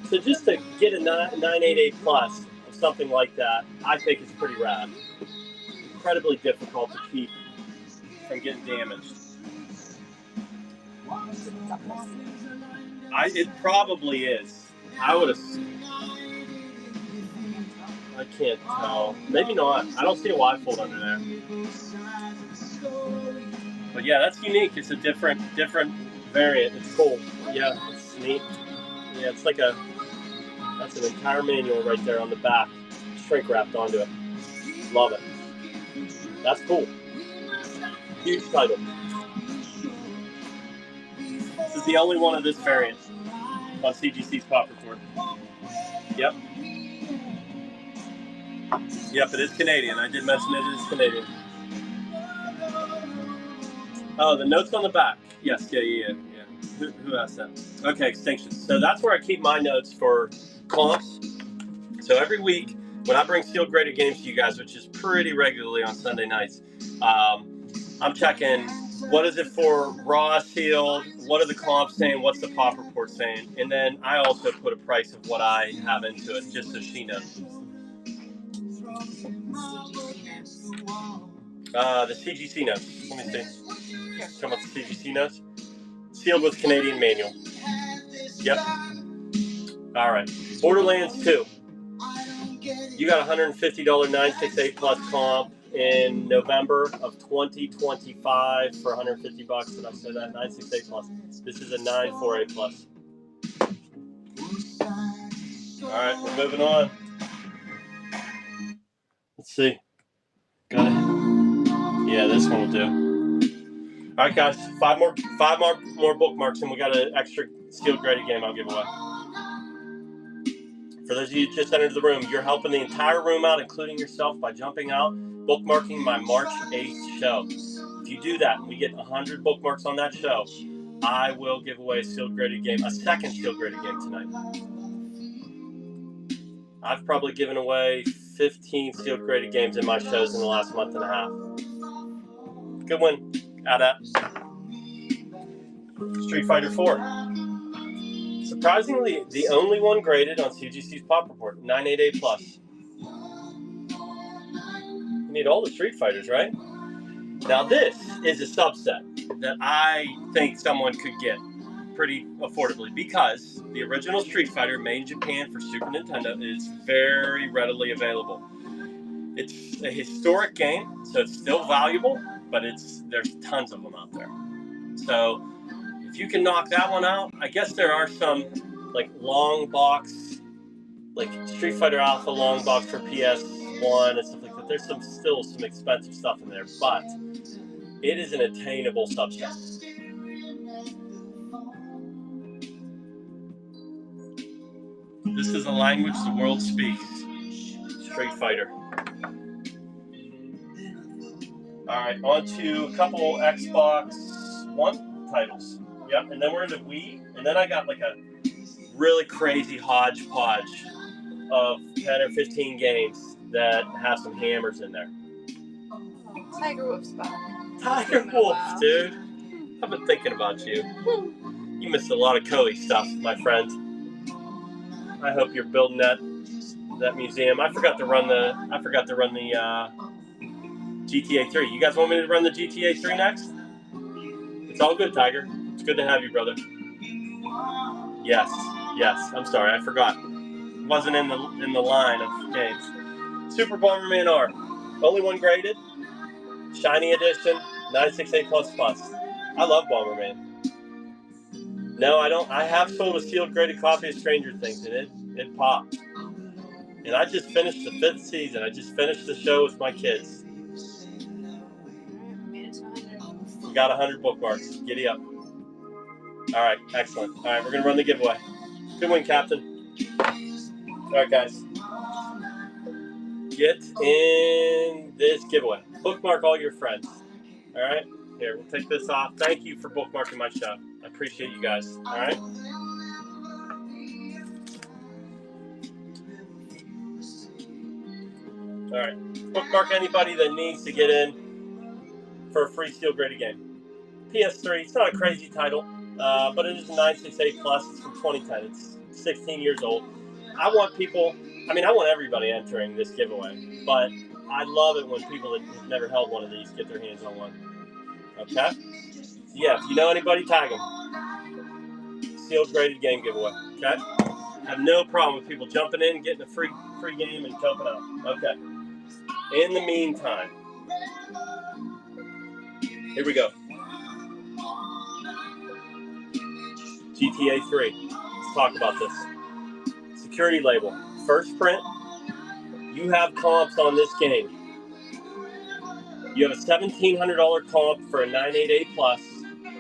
So just to get a 988 plus of something like that, I think is pretty rad. Incredibly difficult to keep from getting damaged. It probably is. I would assume. I can't tell. Maybe not. I don't see a Y fold under there. But yeah, that's unique. It's a different variant. It's cool. Yeah, it's neat. Yeah, it's like that's an entire manual right there on the back, shrink wrapped onto it. Love it. That's cool. Huge title. This is the only one of this variant on CGC's Pop Report. Yep. Yep, it is Canadian. I did mention it is Canadian. Oh, the notes on the back. Yes, yeah. Who asked that? Okay, Extinction. So that's where I keep my notes for comps. So every week, when I bring sealed graded games to you guys, which is pretty regularly on Sunday nights, I'm checking what is it for raw sealed, what are the comps saying, what's the Pop Report saying, and then I also put a price of what I have into it, just so she knows. The CGC notes. Let me see. Talking about the CGC notes. Sealed with Canadian manual. Yep. All right. Borderlands 2. You got $150 968 plus comp in November of 2025 for $150. Did I say that? 968 plus. This is a 948 plus. All right, we're moving on. Let's see. Got it. Yeah, this one will do. All right, guys. Five more bookmarks, and we got an extra sealed graded game I'll give away. For those of you who just entered the room, you're helping the entire room out, including yourself, by jumping out, bookmarking my March 8th show. If you do that, and we get 100 bookmarks on that show, I will give away a sealed graded game, a second sealed graded game tonight. I've probably given away 15 sealed graded games in my shows in the last month and a half. Good one. Out at Street Fighter 4. Surprisingly, the only one graded on CGC's Pop Report, 988 plus. You need all the Street Fighters, right? Now this is a subset that I think someone could get pretty affordably because the original Street Fighter made in Japan for Super Nintendo is very readily available. It's a historic game, so it's still valuable, but there's tons of them out there. So if you can knock that one out, I guess there are some like long box, like Street Fighter Alpha long box for PS1 and stuff like that. There's still some expensive stuff in there, but it is an attainable subset. This is a language the world speaks. Street Fighter. Alright, on to a couple Xbox One titles. Yep, and then we're into Wii, and then I got like a really crazy hodgepodge of 10 or 15 games that have some hammers in there. Tiger Wolf's back. Tiger Wolf, dude. I've been thinking about you. You missed a lot of Koei stuff, my friend. I hope you're building that museum. I forgot to run the GTA 3. You guys want me to run the GTA 3 next? It's all good, Tiger. It's good to have you, brother. Yes. I'm sorry, I forgot. Wasn't in the line of games. Super Bomberman R. Only one graded. Shiny Edition. 968 plus. I love Bomberman. No, I don't. I have sold a sealed graded copy of Stranger Things, and it popped. And I just finished the 5th season. I just finished the show with my kids. You got 100 bookmarks. Giddy up. All right, excellent. All right, we're going to run the giveaway. Good win, Captain. All right, guys. Get in this giveaway. Bookmark all your friends. All right? Here, we'll take this off. Thank you for bookmarking my show. I appreciate you guys. All right? All right. Bookmark anybody that needs to get in for a free steel graded game. PS3, it's not a crazy title, but it is a 968 plus. It's from 2010. It's 16 years old. I want everybody entering this giveaway, but I love it when people that have never held one of these get their hands on one. Okay? Yeah, if you know anybody, tag them. Sealed graded game giveaway. Okay? I have no problem with people jumping in, getting a free game, and jumping out. Okay. In the meantime, here we go. GTA 3. Let's talk about this. Security label. First print. You have comps on this game. You have a $1,700 comp for a 988 plus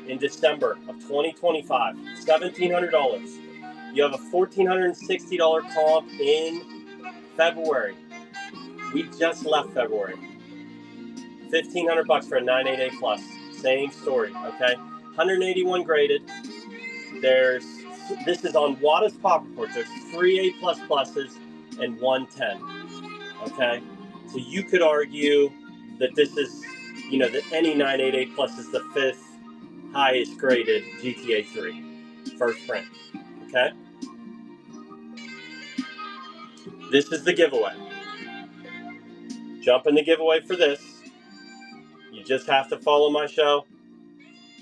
in December of 2025. $1,700. You have a $1,460 comp in February. We just left February. $1,500 for a 988 plus. Same story, okay? 181 graded. This is on Wada's Pop Report. There's 3 A++ pluses and 1 10. Okay? So you could argue that this is, that any 988 plus is the 5th highest graded GTA 3. First print. Okay? This is the giveaway. Jump in the giveaway for this. You just have to follow my show.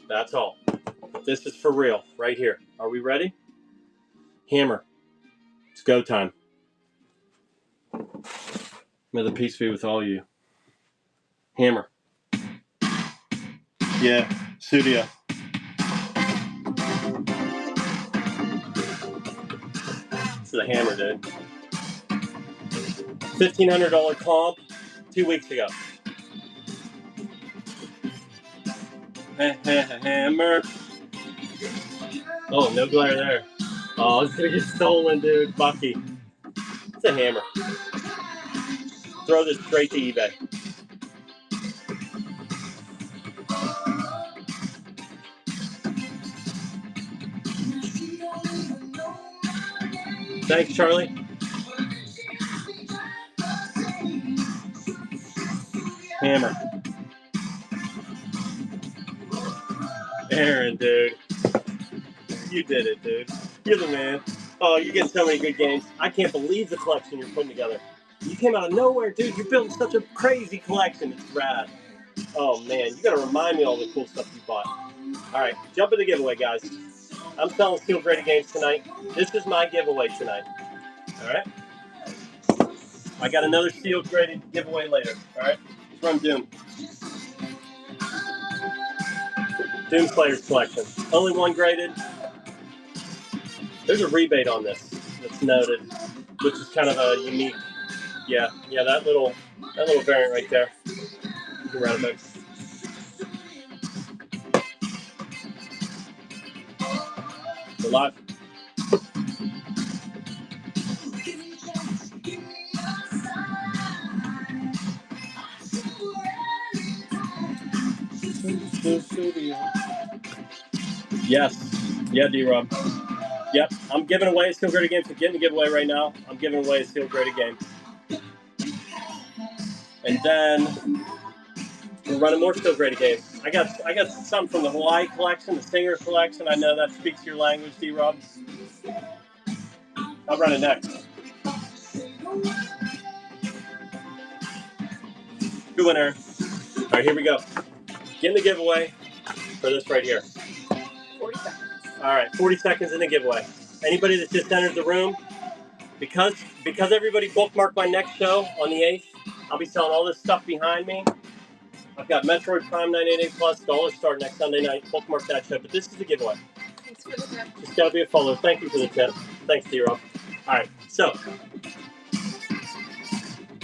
That's all. But this is for real, right here. Are we ready? Hammer. It's go time. May the peace be with all you. Hammer. Yeah, studio. This is a hammer, dude. $1,500 comp 2 weeks ago. Hammer. Oh, no glare there. Oh, it's gonna get stolen, dude. Bucky. It's a hammer. Throw this straight to eBay. Thanks, Charlie. Hammer. Aaron, dude. You did it, dude. You're the man. Oh, you get so many good games. I can't believe the collection you're putting together. You came out of nowhere, dude. You're building such a crazy collection. It's rad. Oh, man. You got to remind me of all the cool stuff you bought. All right. Jump in the giveaway, guys. I'm selling Steel Graded games tonight. This is my giveaway tonight. All right? I got another Steel Graded giveaway later. All right? It's from Doom. Doom Slayers collection. Only one graded. There's a rebate on this that's noted, which is kind of a unique. Yeah, that little variant right there. You can round it back. We're live. Yes. Yeah, D-Rob. Yep. I'm giving away a Steel Graded game. So get in the giveaway right now. I'm giving away a Steel Graded game. And then we're running more Steel Graded games. I got some from the Hawaii collection, the Singer collection. I know that speaks your language, D-Rob. I'll run it next. Good one, Aaron. All right, here we go. Get in the giveaway for this right here. 40 seconds. All right, 40 seconds in the giveaway. Anybody that just entered the room, because everybody bookmarked my next show on the 8th, I'll be selling all this stuff behind me. I've got Metroid Prime 988 Plus, Dollar Star next Sunday night. Bookmark that show, but this is the giveaway. Thanks for the tip. Just gotta be a follower. Thank you for the tip. Thanks, D-Rob. All right, so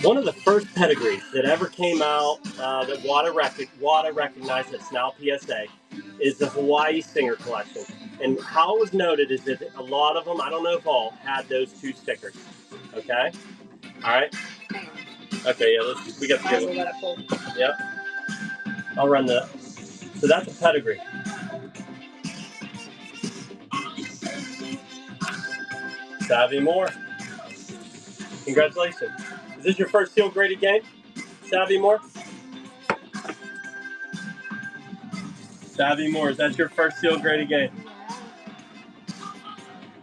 one of the first pedigrees that ever came out that WATA recognized, that's now PSA, is the Hawaii Singer collection. And how it was noted is that a lot of them, I don't know if all, had those two stickers. Okay? All right? Okay, yeah, we got the giveaway. Yep. I'll run the. So that's a pedigree. Savvy Moore. Congratulations. Is this your first Steel Graded game, Savvy Moore? Savvy Moore, is that your first Steel Graded game?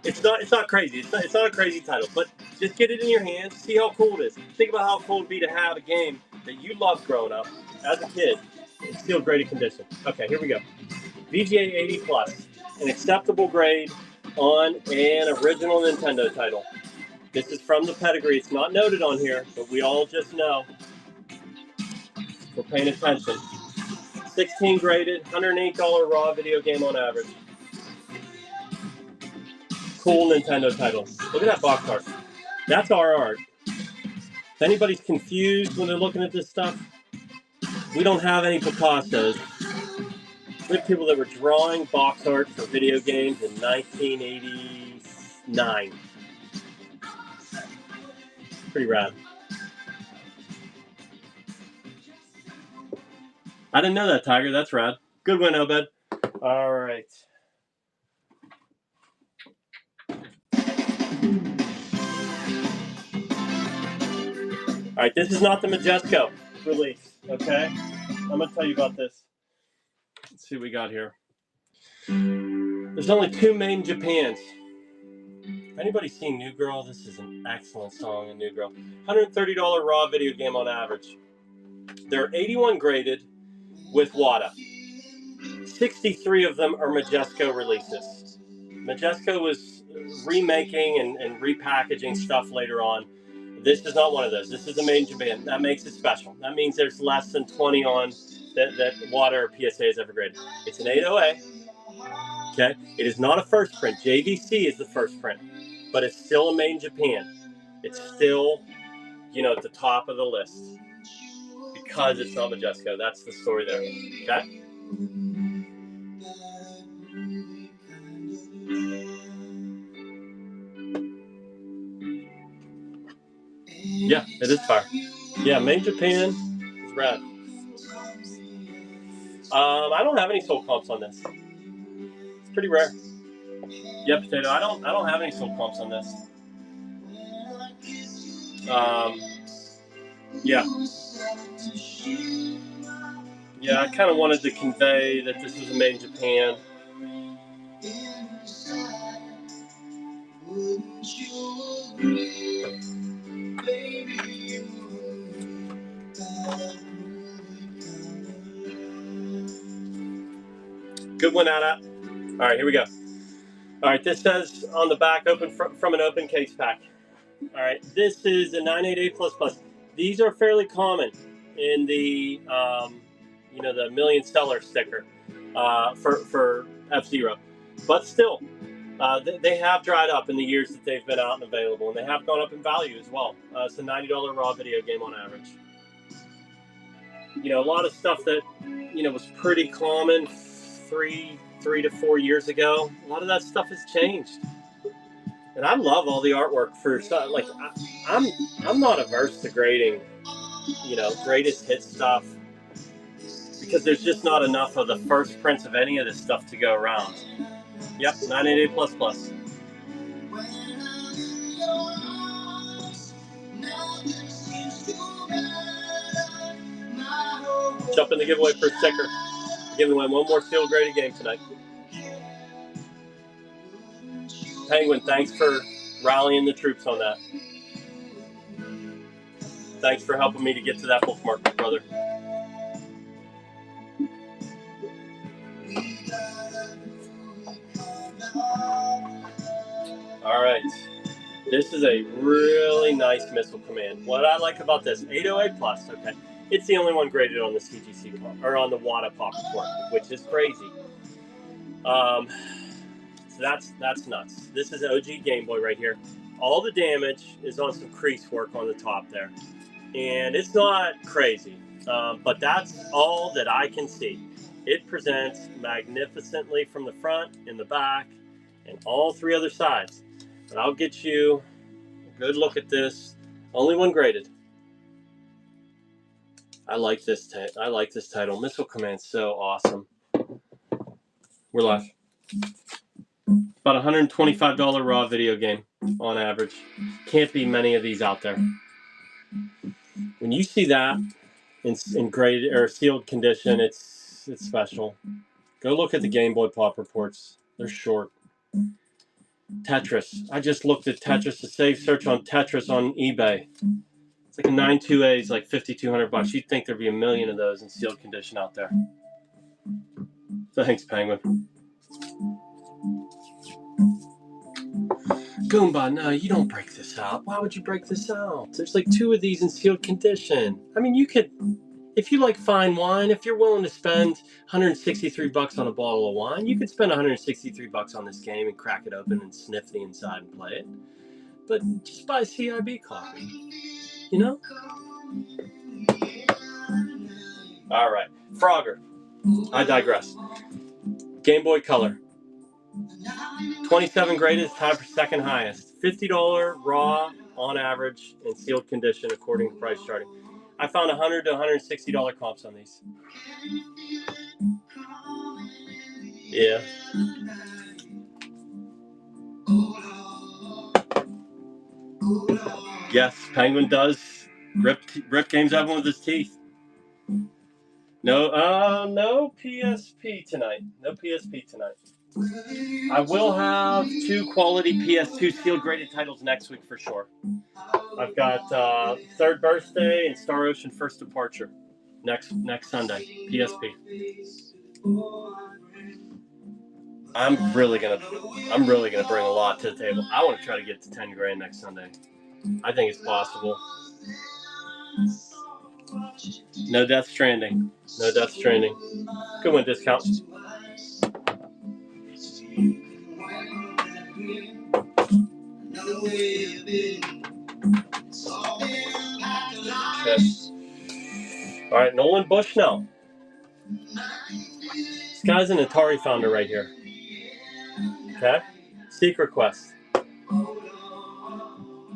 It's not crazy. It's not a crazy title, but just get it in your hands, see how cool it is. Think about how cool it would be to have a game that you loved growing up as a kid in Steel Graded condition. Okay, here we go. VGA 80 Plus, an acceptable grade on an original Nintendo title. This is from the pedigree. It's not noted on here, but we all just know. We're paying attention. 16 graded, $108 raw video game on average. Cool Nintendo title. Look at that box art. That's our art. If anybody's confused when they're looking at this stuff, we don't have any Picassos. We have people that were drawing box art for video games in 1989. Pretty rad. I didn't know that, Tiger. That's rad. Good win, Obed. All right. All right, this is not the Majesco release, okay? I'm going to tell you about this. Let's see what we got here. There's only two main Japans. If anybody's seen New Girl, this is an excellent song in New Girl. $130 raw video game on average. They're 81 graded with WATA. 63 of them are Majesco releases. Majesco was remaking and repackaging stuff later on. This is not one of those. This is the main Japan. That makes it special. That means there's less than 20 on that WATA or PSA has ever graded. It's an 808. Okay? It is not a first print. JVC is the first print. But it's still a main Japan. It's still, at the top of the list. Because it's not Majesco. That's the story there. Okay? Yeah, it is fire. Yeah, main Japan is rad. I don't have any soul clumps on this. It's pretty rare. Yeah, Potato. I don't have any soul clumps on this. Yeah. Yeah, I kind of wanted to convey that this was made in Japan. Good one, Ada. All right, here we go. All right, this says on the back, open from an open case pack. All right, this is a 988++. These are fairly common in the, the million seller sticker for F-Zero. But still, they have dried up in the years that they've been out and available, and they have gone up in value as well. It's a $90 raw video game on average. A lot of stuff that, was pretty common 3 to 4 years ago, a lot of that stuff has changed. And I love all the artwork for stuff. Like, I'm not averse to grading, greatest hit stuff, because there's just not enough of the first prints of any of this stuff to go around. Yep, 988++. Jump in the giveaway for a sticker. Giving away one more sealed graded game tonight. Penguin, thanks for rallying the troops on that. Thanks for helping me to get to that bookmark, brother. All right. This is a really nice Missile Command. What I like about this, 808+, okay. It's the only one graded on the CGC or on the WATA pop report, which is crazy. So that's nuts. This is OG Game Boy right here. All the damage is on some crease work on the top there, and it's not crazy, but that's all that I can see. It presents magnificently from the front and the back and all 3 other sides. But I'll get you a good look at this. Only one graded. I like this title. Missile Command's so awesome. We're live. About $125 raw video game on average. Can't be many of these out there. When you see that in graded or sealed condition, it's special. Go look at the Game Boy Pop reports. They're short. Tetris. I just looked at Tetris. The save search on Tetris on eBay. It's like a 928 is like $5,200. You'd think there'd be a million of those in sealed condition out there. Thanks, Penguin. Goomba, no, you don't break this out. Why would you break this out? There's like 2 of these in sealed condition. I mean, you could, if you like fine wine, if you're willing to spend $163 on a bottle of wine, you could spend $163 on this game and crack it open and sniff the inside and play it. But just buy CIB coffee, All right, Frogger. I digress. Game Boy Color. 27 graded is tied for second highest. $50 raw on average in sealed condition according to price charting. I found $100 to $160 comps on these. Yeah. Yes, Penguin does rip games open with his teeth. No PSP tonight. No PSP tonight. I will have 2 quality PS2 sealed graded titles next week for sure. I've got Third Birthday and Star Ocean First Departure next Sunday. PSP. I'm really gonna bring a lot to the table. I want to try to get to 10 grand next Sunday. I think it's possible. No Death Stranding. No Death Stranding. Good one, discount. Okay. All right, Nolan Bushnell. This guy's an Atari founder right here. Okay? Secret Quest.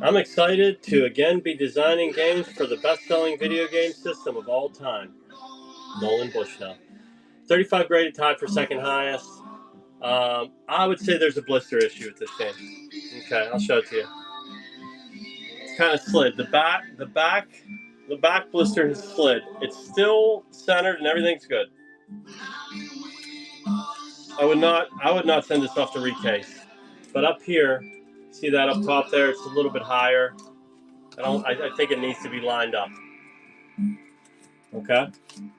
I'm excited to again be designing games for the best-selling video game system of all time. Nolan Bushnell. 35 graded, tied for second highest. I would say there's a blister issue with this game. Okay, I'll show it to you. kind of slid. The back blister has slid. It's still centered and everything's good. I would not send this off to recase. But up here, see that up top there? It's a little bit higher. I think it needs to be lined up. Okay?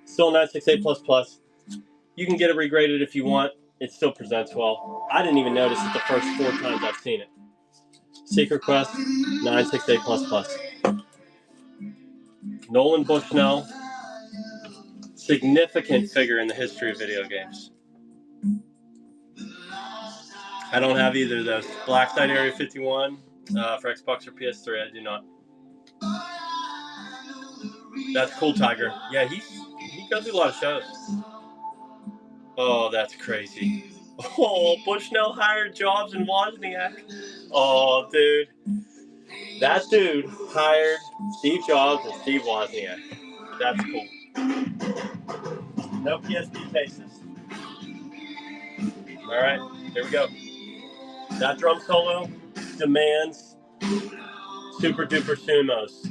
Still 968++. You can get it regraded if you want. It still presents well. I didn't even notice it the first 4 times I've seen it. Secret Quest, 968++. Nolan Bushnell, significant figure in the history of video games. I don't have either of those. Blackside Area 51 for Xbox or PS3. I do not. That's cool, Tiger. Yeah, he goes to a lot of shows. Oh, that's crazy. Oh, Bushnell hired Jobs and Wozniak. Oh, dude. That dude hired Steve Jobs and Steve Wozniak. That's cool. No PSP cases. All right, here we go. That drum solo demands super duper sumos.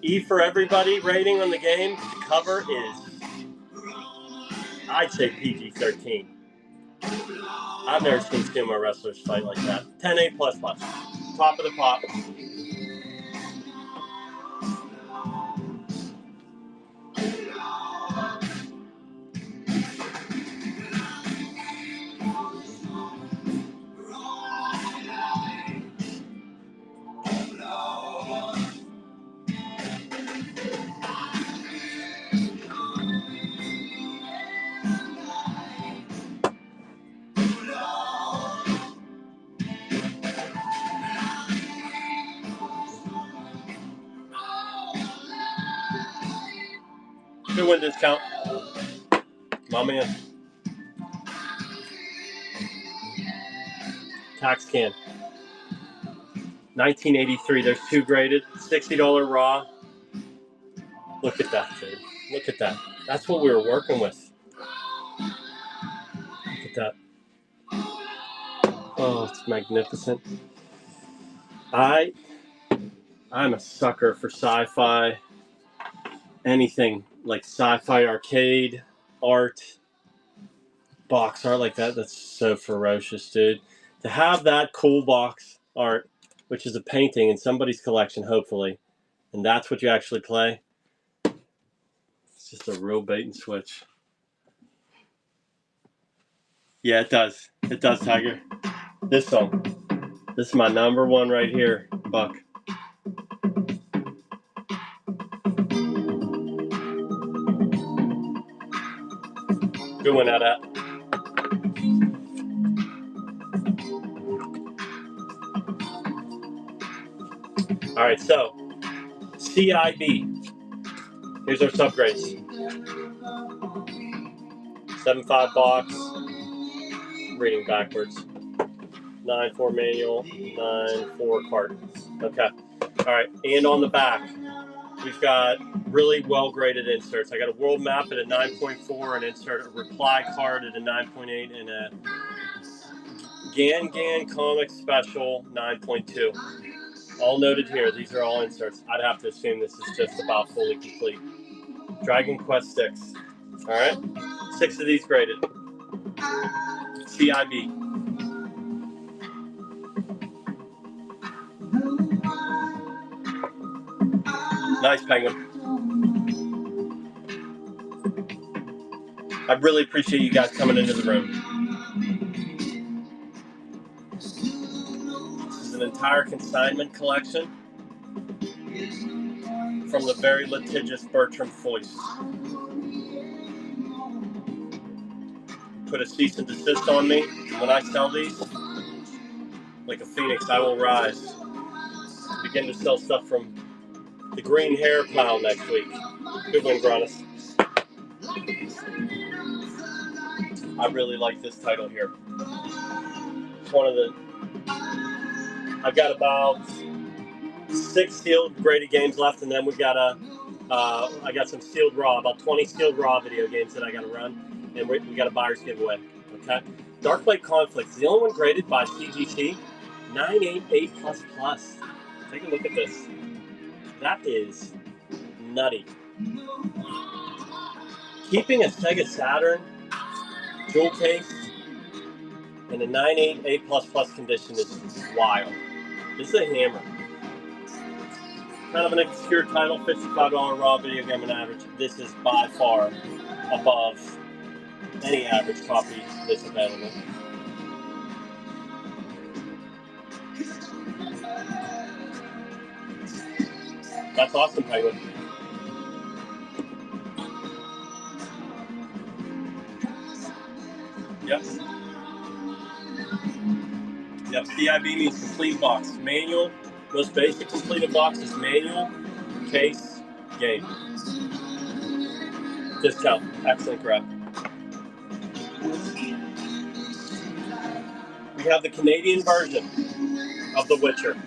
E for everybody rating on the game. The cover is, I'd say PG-13. I've never seen sumo wrestlers fight like that. 10A++. Top of the pop. Good win discount. My man. Tax can. 1983. There's 2 graded. $60 raw. Look at that, dude. Look at that. That's what we were working with. Look at that. Oh, it's magnificent. I'm a sucker for sci-fi. Anything like sci-fi arcade art, box art like that. That's so ferocious, dude. To have that cool box art, which is a painting in somebody's collection, hopefully, and that's what you actually play. It's just a real bait and switch. Yeah, it does. It does, Tiger. This song. This is my #1 right here, Buck. Good one out of that. All right, so CIB. Here's our subgrades. 7.5 box. Reading backwards. 9.4 manual. 9.4 cartons. Okay. All right, and on the back, we've got really well graded inserts. I got a world map at a 9.4, an insert, a reply card at a 9.8, and a Gan Comics Special 9.2. All noted here. These are all inserts. I'd have to assume this is just about fully complete. Dragon Quest 6. All right, 6 of these graded. CIB. Nice, Penguin. I really appreciate you guys coming into the room. This is an entire consignment collection from the very litigious Bertram Foyce. Put a cease and desist on me. When I sell these, like a phoenix, I will rise. Begin to sell stuff from the Green Hair Pile next week. Good one, Granus. I really like this title here. It's one of the... I've got about 6 sealed graded games left, and then we got I got some sealed raw, about 20 sealed raw video games that I got to run, and we got a buyer's giveaway. Okay, Darkblade Conflict is the only one graded by CGC, 988++. Take a look at this. That is nutty. Keeping a Sega Saturn jewel case in a 9.8 A++ condition is wild. This is a hammer. Kind of an obscure title, $55 raw video game on average. This is by far above any average copy that's available. That's awesome, Penguin. Yep. Yep, CIB means complete box. Manual, most basic completed box is manual, case, game. Discount. Excellent crap. We have the Canadian version of The Witcher.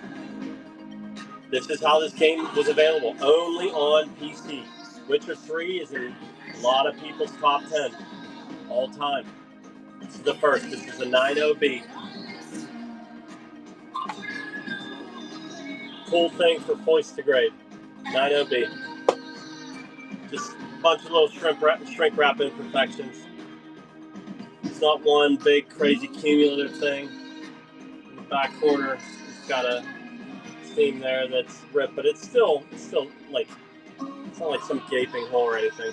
This is how this game was available, only on PC. Witcher 3 is in a lot of people's top 10 all time. This is the first. This is a 9.0B. Cool thing for foist to grade. 9.0B. Just a bunch of little shrink wrap imperfections. It's not one big crazy cumulative thing. In the back corner, it's got a seam there that's ripped, but it's still like, it's not like some gaping hole or anything.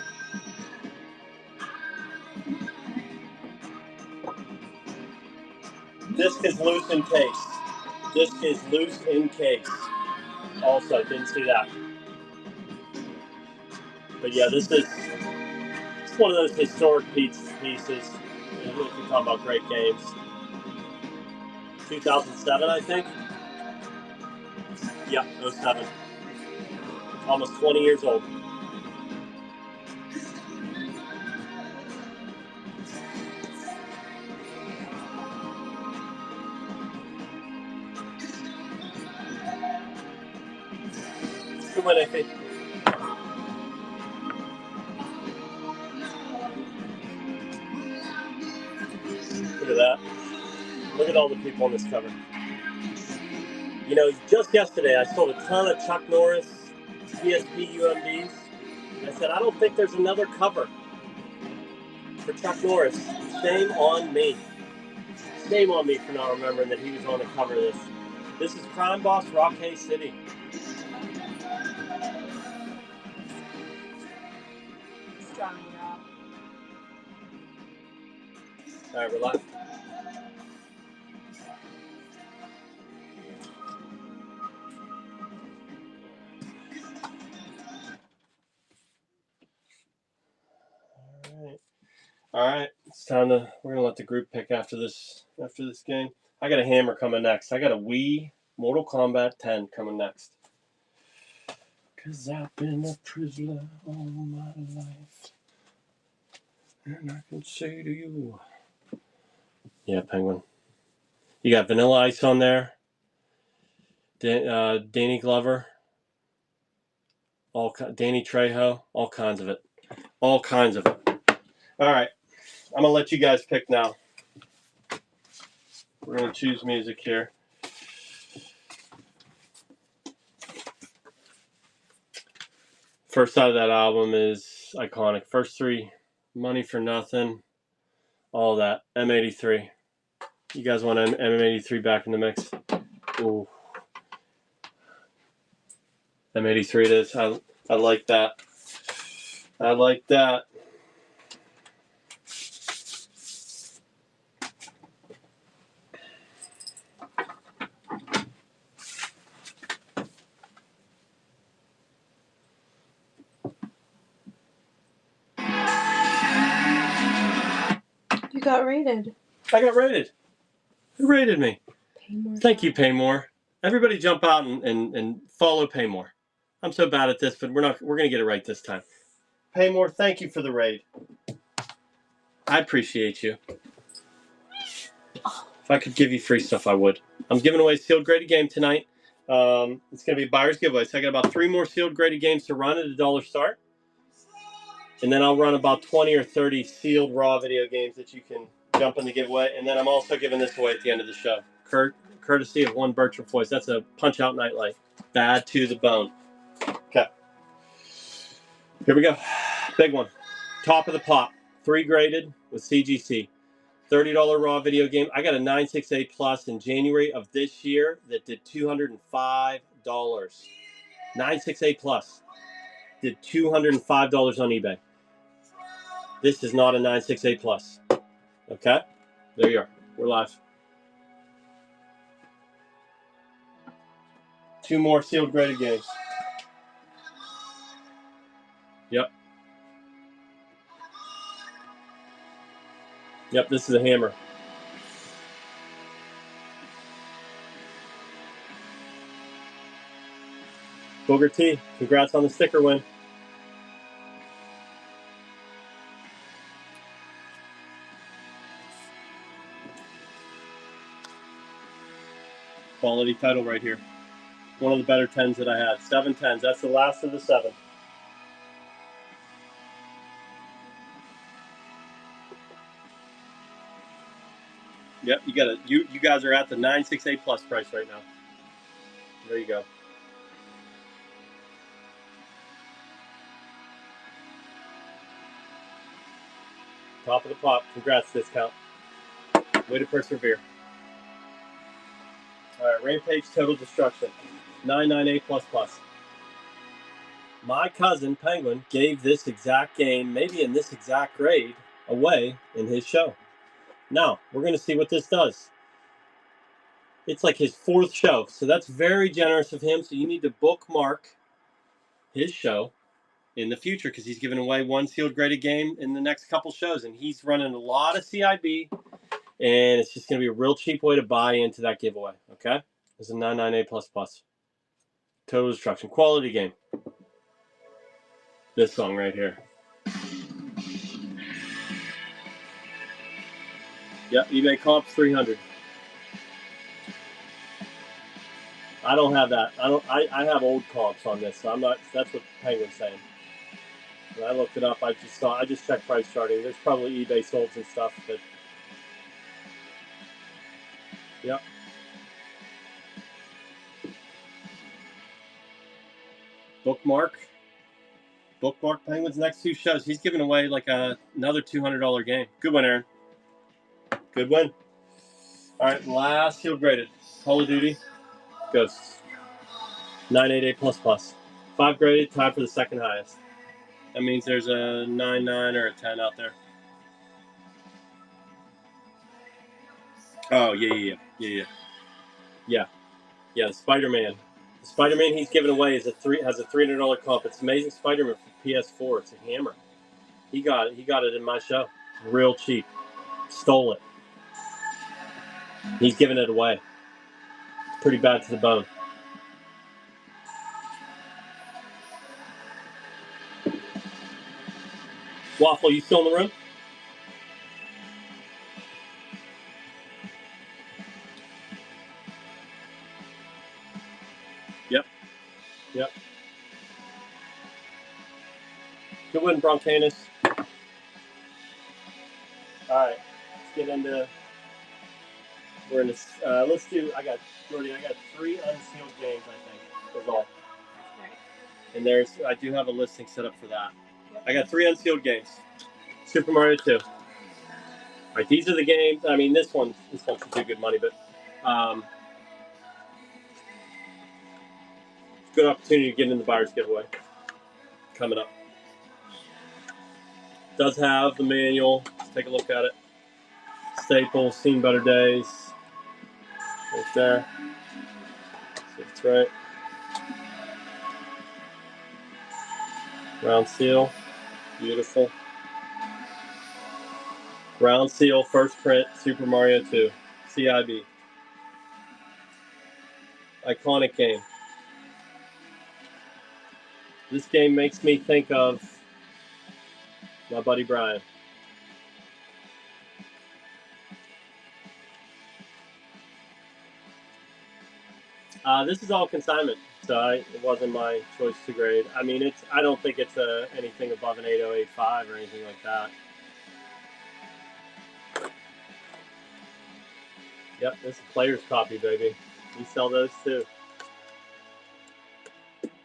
Disc is loose in case. Disc is loose in case. Also, didn't see that. But yeah, this is one of those historic pieces. If you're talking about great games. 2007, I think. Yeah, 07. Almost 20 years old. Good one, I think. Look at that. Look at all the people on this cover. You know, just yesterday I sold a ton of Chuck Norris PSP UMDs. And I said, I don't think there's another cover for Chuck Norris. Shame on me. Shame on me for not remembering that he was on the cover of this. This is Crime Boss Rockay City. Strong job. All right, relax. All right, it's time to. We're gonna let the group pick after this game. I got a hammer coming next. I got a Wii Mortal Kombat 10 coming next. Cause I've been a prisoner all my life, and I can say to you, yeah, Penguin. You got Vanilla Ice on there. Danny Glover. Danny Trejo. All kinds of it. All kinds of it. All right. I'm going to let you guys pick now. We're going to choose music here. First side of that album is iconic. First three, Money for Nothing, all that. M83. You guys want M83 back in the mix? Ooh. M83 it is. I like that. I like that. You got rated. I got rated. Who rated me? Paymore. Thank you, Paymore. Everybody jump out and follow Paymore. I'm so bad at this, but we're gonna get it right this time. Paymore, thank you for the raid. I appreciate you. If I could give you free stuff, I would. I'm giving away a sealed graded game tonight. It's going to be a buyer's giveaway. So I got about 3 more sealed graded games to run at $1 start. And then I'll run about 20 or 30 sealed raw video games that you can jump in the giveaway. And then I'm also giving this away at the end of the show. Courtesy of one Bertram Foist. That's a Punch-Out Nightlight. Bad to the bone. Here we go. Big one. Top of the pop. 3 graded with CGC. $30 raw video game. I got a 968 Plus in January of this year that did $205. 968 Plus did $205 on eBay. This is not a 968 Plus. Okay? There you are. We're live. 2 more sealed graded games. Yep. Yep, this is a hammer. Booger T, congrats on the sticker win. Quality title right here. One of the better 10s that I had. 7 10s. That's the last of the 7. Yep, you got it. You guys are at the 968 Plus price right now. There you go. Top of the pop. Congrats, discount. Way to persevere. All right, Rampage Total Destruction. 998 Plus Plus. My cousin, Penguin, gave this exact game, maybe in this exact grade, away in his show. Now, we're going to see what this does. It's like his 4th show, so that's very generous of him. So you need to bookmark his show in the future because he's giving away 1 sealed graded game in the next couple shows, and he's running a lot of CIB, and it's just going to be a real cheap way to buy into that giveaway. Okay, this is a 998 Plus Plus. Total Destruction, quality game. This song right here. Yep, eBay comps 300. I don't have that. I have old comps on this, so I'm not. That's what Penguin's saying. When I looked it up, I just checked price charting. There's probably eBay solds and stuff, but yep. Bookmark Penguin's next 2 shows. He's giving away like another $200 game. Good win, Aaron. Good win. All right, last sealed graded. Call of Duty Ghosts. 988 Plus Plus. 5 graded, tied for the 2nd highest. That means there's a 9.9 or a 10 out there. Oh, yeah. The Spider-Man. The Spider-Man he's giving away has a $300 comp. It's Amazing Spider-Man for PS4. It's a hammer. He got it in my show. Real cheap. Stole it. He's giving it away. It's pretty bad to the bone. Waffle, you still in the room? Yep. Good win, Broncanus. All right, let's get into. We're in this. Let's do. I got 3 unsealed games. I think is all. And I do have a listing set up for that. I got 3 unsealed games. Super Mario 2. All right, these are the games. I mean, this one should do good money, but good opportunity to get in the buyer's giveaway coming up. Does have the manual. Let's take a look at it. Staples, Seen Better Days. Right there. See if it's right. Round seal. Beautiful. Round seal, first print, Super Mario 2. CIB. Iconic game. This game makes me think of my buddy Brian. This is all consignment, so it wasn't my choice to grade. I mean, I don't think it's anything above an 8085 or anything like that. Yep, this is player's copy, baby. We sell those too.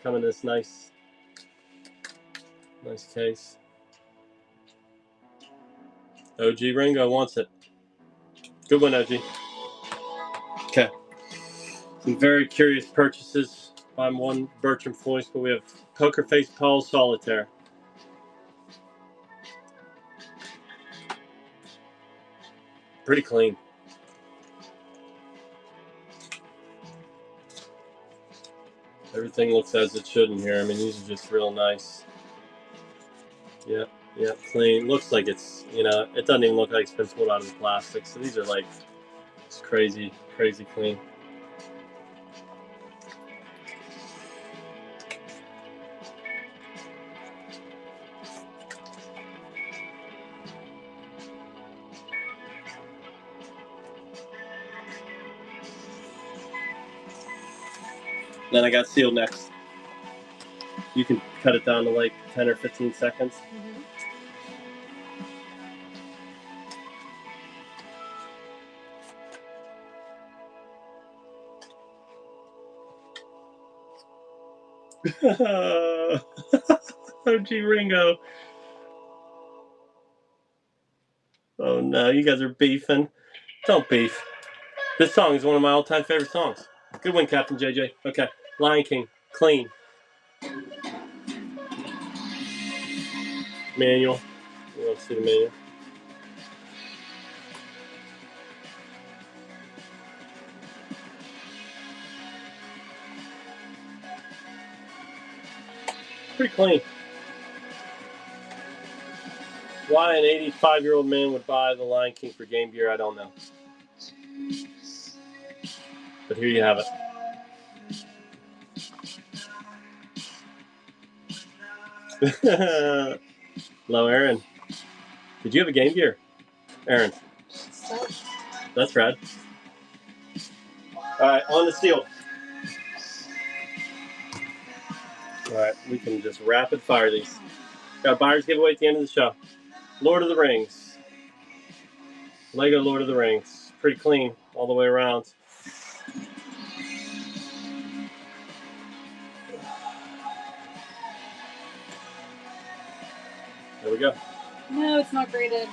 Come in this nice Nice case. OG Ringo wants it. Good one, OG. Okay. Some very curious purchases. I'm one Bertram Floyd, but we have Poker Face Paul Solitaire. Pretty clean. Everything looks as it should in here. I mean, these are just real nice. Yep, yep, clean. Looks like it's, you know, it doesn't even look like it's been pulled out of the plastic. So these are like, it's crazy, crazy clean. Then I got sealed next. You can cut it down to like 10 or 15 seconds. OG Ringo. Oh no, you guys are beefing. Don't beef. This song is one of my all-time favorite songs. Good win, Captain JJ. Okay, Lion King, clean. Manual. You want to see the manual? Pretty clean. Why an 85-year-old man would buy the Lion King for Game Gear, I don't know. But here you have it. Hello, Aaron. Did you have a Game Gear? Aaron. That's rad. Alright, on the seal. Alright, we can just rapid fire these. Got a buyer's giveaway at the end of the show. Lord of the Rings. Lego Lord of the Rings. Pretty clean all the way around. There we go. No, it's not graded.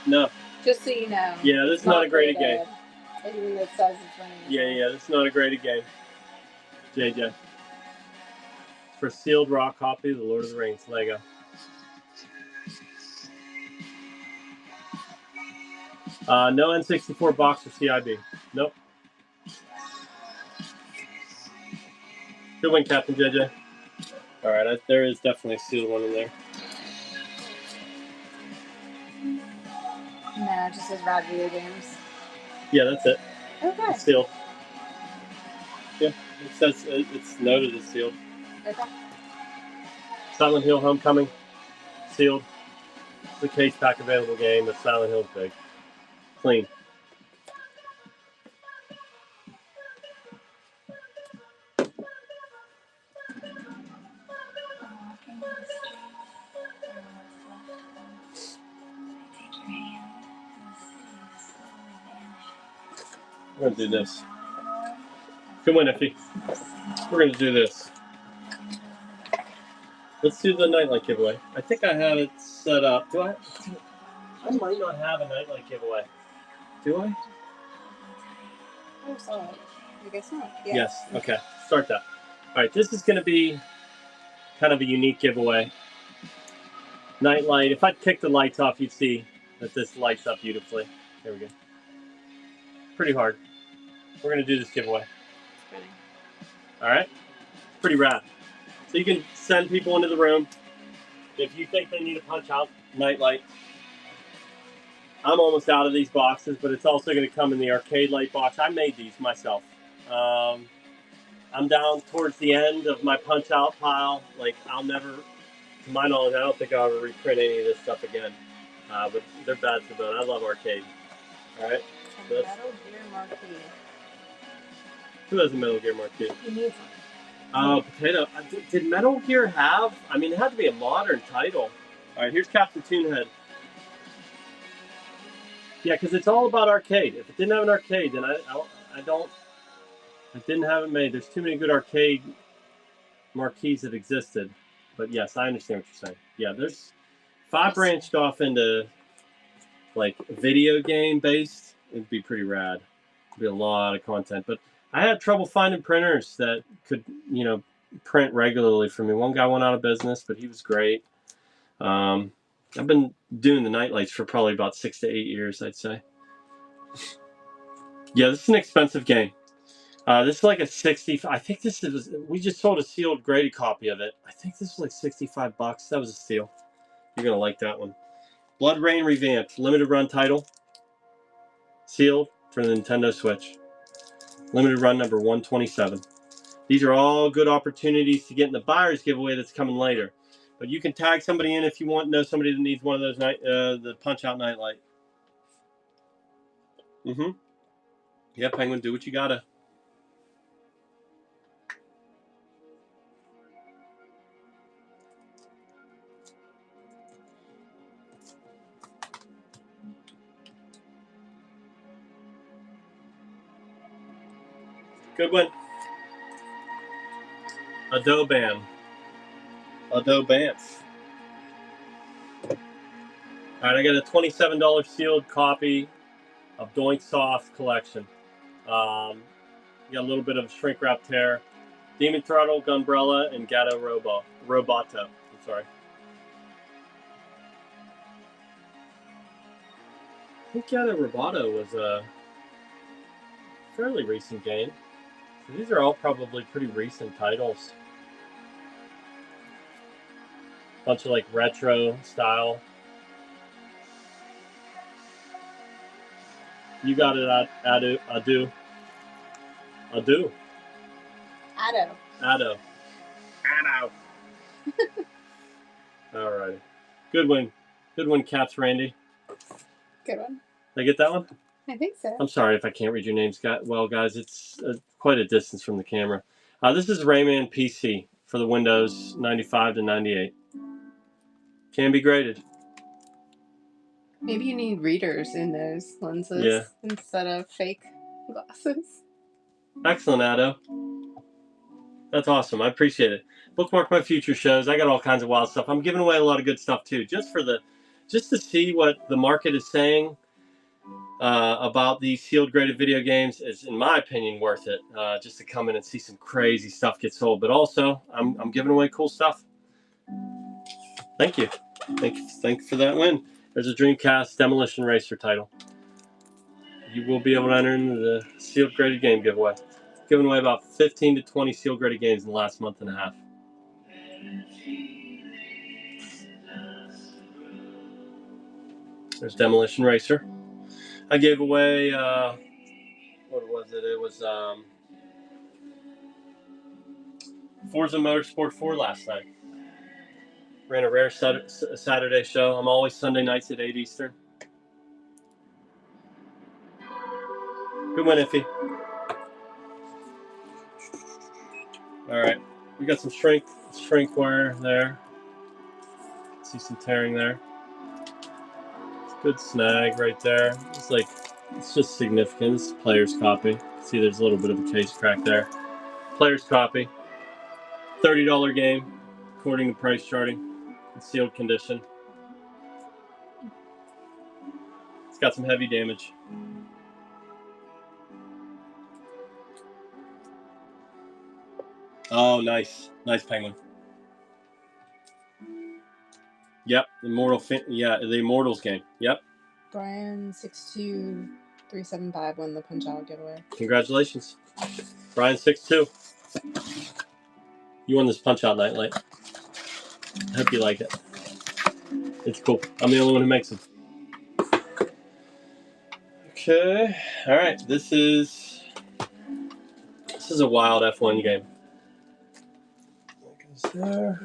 No. Just so you know. Yeah, this is not a graded game. Even though it says it's running. Yeah, this is not a graded game. JJ. For sealed raw copy of the Lord of the Rings Lego. No N64 box or CIB. Nope. Good win, Captain JJ. Alright, there is definitely a sealed one in there. No, it just says Rad Video Games. Yeah, that's it. Okay. It's sealed. Yeah, it says it's noted as sealed. Okay. Silent Hill Homecoming. Sealed. The case pack available game, but Silent Hill's big. Clean. We're going to do this. Come on, Effie. We're going to do this. Let's do the Nightlight giveaway. I think I have it set up. Do I? I might not have a Nightlight giveaway. Do I? Oh, sorry. I guess not. Yeah. Yes. Okay. Start that. All right. This is going to be kind of a unique giveaway. Nightlight. If I kick the lights off, you'd see that this lights up beautifully. There we go. Pretty hard. We're going to do this giveaway. All right? Pretty rad. So you can send people into the room. If you think they need a punch-out Nightlight, I'm almost out of these boxes, but it's also going to come in the arcade light box. I made these myself. I'm down towards the end of my punch-out pile. Like, I'll never, to my knowledge, I don't think I'll ever reprint any of this stuff again. But they're bad to bone. I love arcade. All right? So Metal Gear Marquee. Who has a Metal Gear Marquee? You need one. Oh, Potato. Did Metal Gear have? I mean, it had to be a modern title. All right, here's Captain Toonhead. Yeah, because it's all about arcade. If it didn't have an arcade, then I didn't have it made. There's too many good arcade marquees that existed. But yes, I understand what you're saying. Yeah, there's if I branched off into like video game based, it'd be pretty rad. It'd be a lot of content. But I had trouble finding printers that could, print regularly for me. One guy went out of business, but he was great. I've been doing the nightlights for probably about 6 to 8 years, I'd say. Yeah, this is an expensive game. This is like a 60. I think this is. We just sold a sealed graded copy of it. I think this was like $65. That was a steal. You're gonna like that one. Blood Rain revamped, limited run title, sealed for the Nintendo Switch. Limited run number 127. These are all good opportunities to get in the buyer's giveaway that's coming later. But you can tag somebody in if you know somebody that needs one of those the Punch Out Nightlight. Yeah, Penguin, do what you gotta. Good one. Adobam. Adobam. All right, I got a $27 sealed copy of Doink Soft collection. You got a little bit of shrink wrap tear. Demon Throttle, Gunbrella, and Gato Roboto. I'm sorry. I think Gato Roboto was a fairly recent game. So these are all probably pretty recent titles. Bunch of like retro style. You got it, Ado. Addo. All right. Good one. Good one, Caps Randy. Good one. Did I get that one? I think so. I'm sorry if I can't read your names. Well, guys, it's quite a distance from the camera. This is Rayman PC for the Windows 95 to 98. Can be graded. Maybe you need readers in those lenses instead of fake glasses. Excellent, Ado. That's awesome. I appreciate it. Bookmark my future shows. I got all kinds of wild stuff. I'm giving away a lot of good stuff too, just to see what the market is saying about these sealed graded video games is, in my opinion, worth it. Just to come in and see some crazy stuff get sold, but also I'm giving away cool stuff. Thank you. Thank you for that win. There's a Dreamcast Demolition Racer title. You will be able to enter into the sealed graded game giveaway. Giving away about 15 to 20 sealed graded games in the last month and a half. There's Demolition Racer. I gave away, what was it? It was Forza Motorsport 4 last night. Ran a rare Saturday show. I'm always Sunday nights at 8 Eastern. Good win, Iffy. All right. We got some shrinkware there. See some tearing there. It's a good snag right there. It's just significant. It's player's copy. See, there's a little bit of a case crack there. Player's copy. $30 game, according to price charting. It's sealed condition. It's got some heavy damage. Oh, nice. Nice, Penguin. Yep, the Immortals game. Yep. Brian62375 won the Punch Out giveaway. Congratulations. Brian62. You won this Punch Out Nightlight. I hope you like it. It's cool. I'm the only one who makes them. Okay. All right. This is a wild F1 game. There.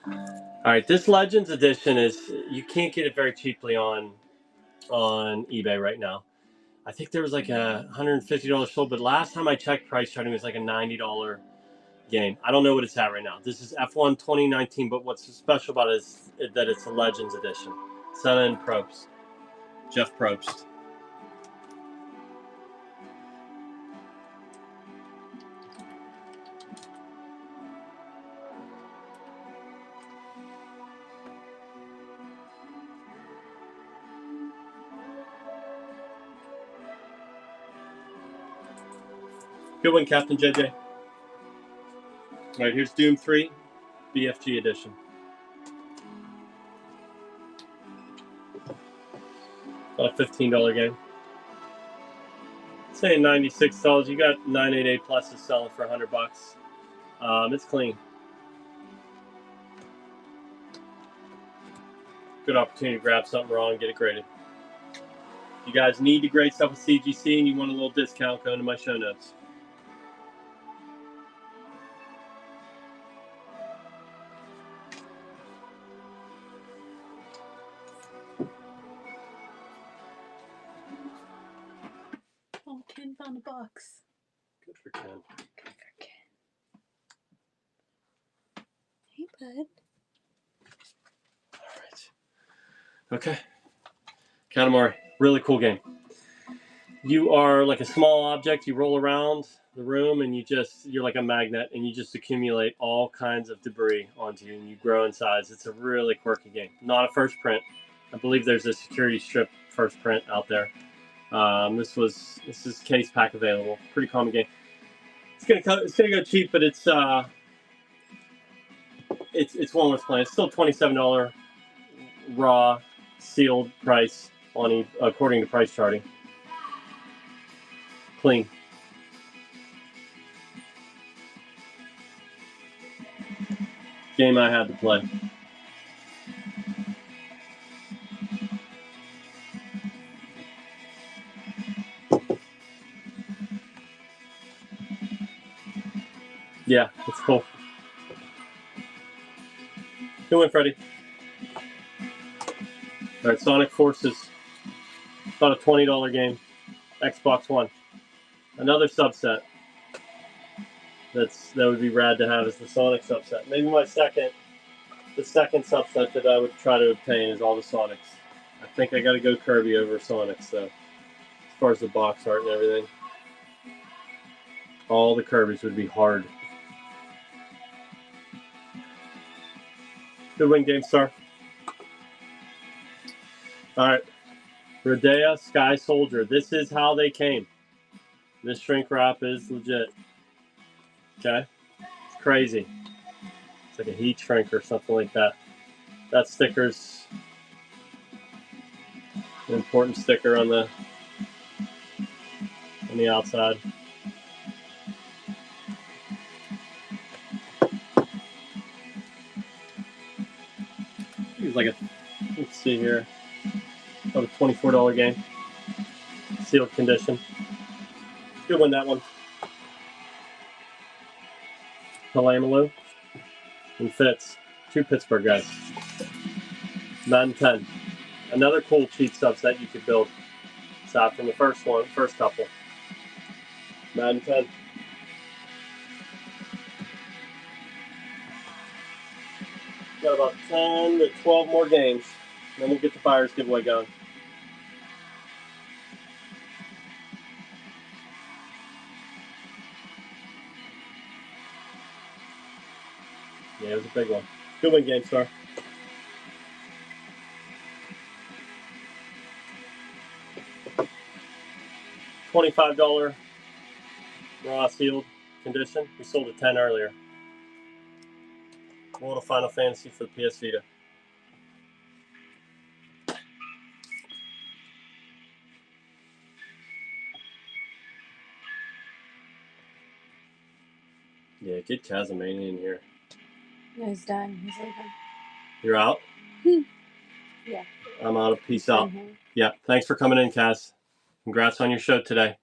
All right. This Legends Edition you can't get it very cheaply on eBay right now. I think there was like a $150 sold, but last time I checked price charting, it was like a $90 game. I don't know what it's at right now. This is F1 2019, but what's special about it is that it's a Legends Edition. Senna and Probst. Jeff Probst. Good one, Captain JJ. All right, here's Doom 3, BFG edition. About a $15 game. Saying $96. You got 988 pluses selling for $100. It's clean. Good opportunity to grab something raw and get it graded. You guys need to grade stuff with CGC and you want a little discount, go into my show notes. Oh, Ken found a box. Good for Ken. Good for Ken. Hey, bud. All right. Okay. Katamari, really cool game. You are like a small object. You roll around the room and you're like a magnet and you just accumulate all kinds of debris onto you and you grow in size. It's a really quirky game. Not a first print. I believe there's a security strip first print out there. This is case pack available. Pretty common game. It's gonna go cheap, but it's one worth playing. It's still $27 raw sealed price on according to price charting. Clean. Game I had to play. Yeah, it's cool. Good win, Freddie. All right, Sonic Forces. About a $20 game. Xbox One. Another subset that would be rad to have is the Sonic subset. Maybe the second subset that I would try to obtain is all the Sonics. I think I got to go Kirby over Sonics, though, as far as the box art and everything. All the Kirbys would be hard. Good win, GameStar. All right. Rodea Sky Soldier. This is how they came. This shrink wrap is legit. Okay? It's crazy. It's like a heat shrink or something like that. That sticker's an important sticker on the outside. It's like let's see here, about a $24 game. Sealed condition. Good win, that one. Palamalu and Fitz. 2 Pittsburgh guys. Madden 10. Another cool cheat subset you could build. Aside from the first couple. Madden 10. Got about 10 to 12 more games. Then we'll get the buyer's giveaway going. Yeah, it was a big one. Good win, GameStar. $25 raw sealed condition. We sold at 10 earlier. World of Final Fantasy for the PS Vita. Yeah, get Kazamania in here. No, he's done. He's leaving. You're out? Yeah. I'm out. Peace out. Yeah, thanks for coming in, Kaz. Congrats on your show today.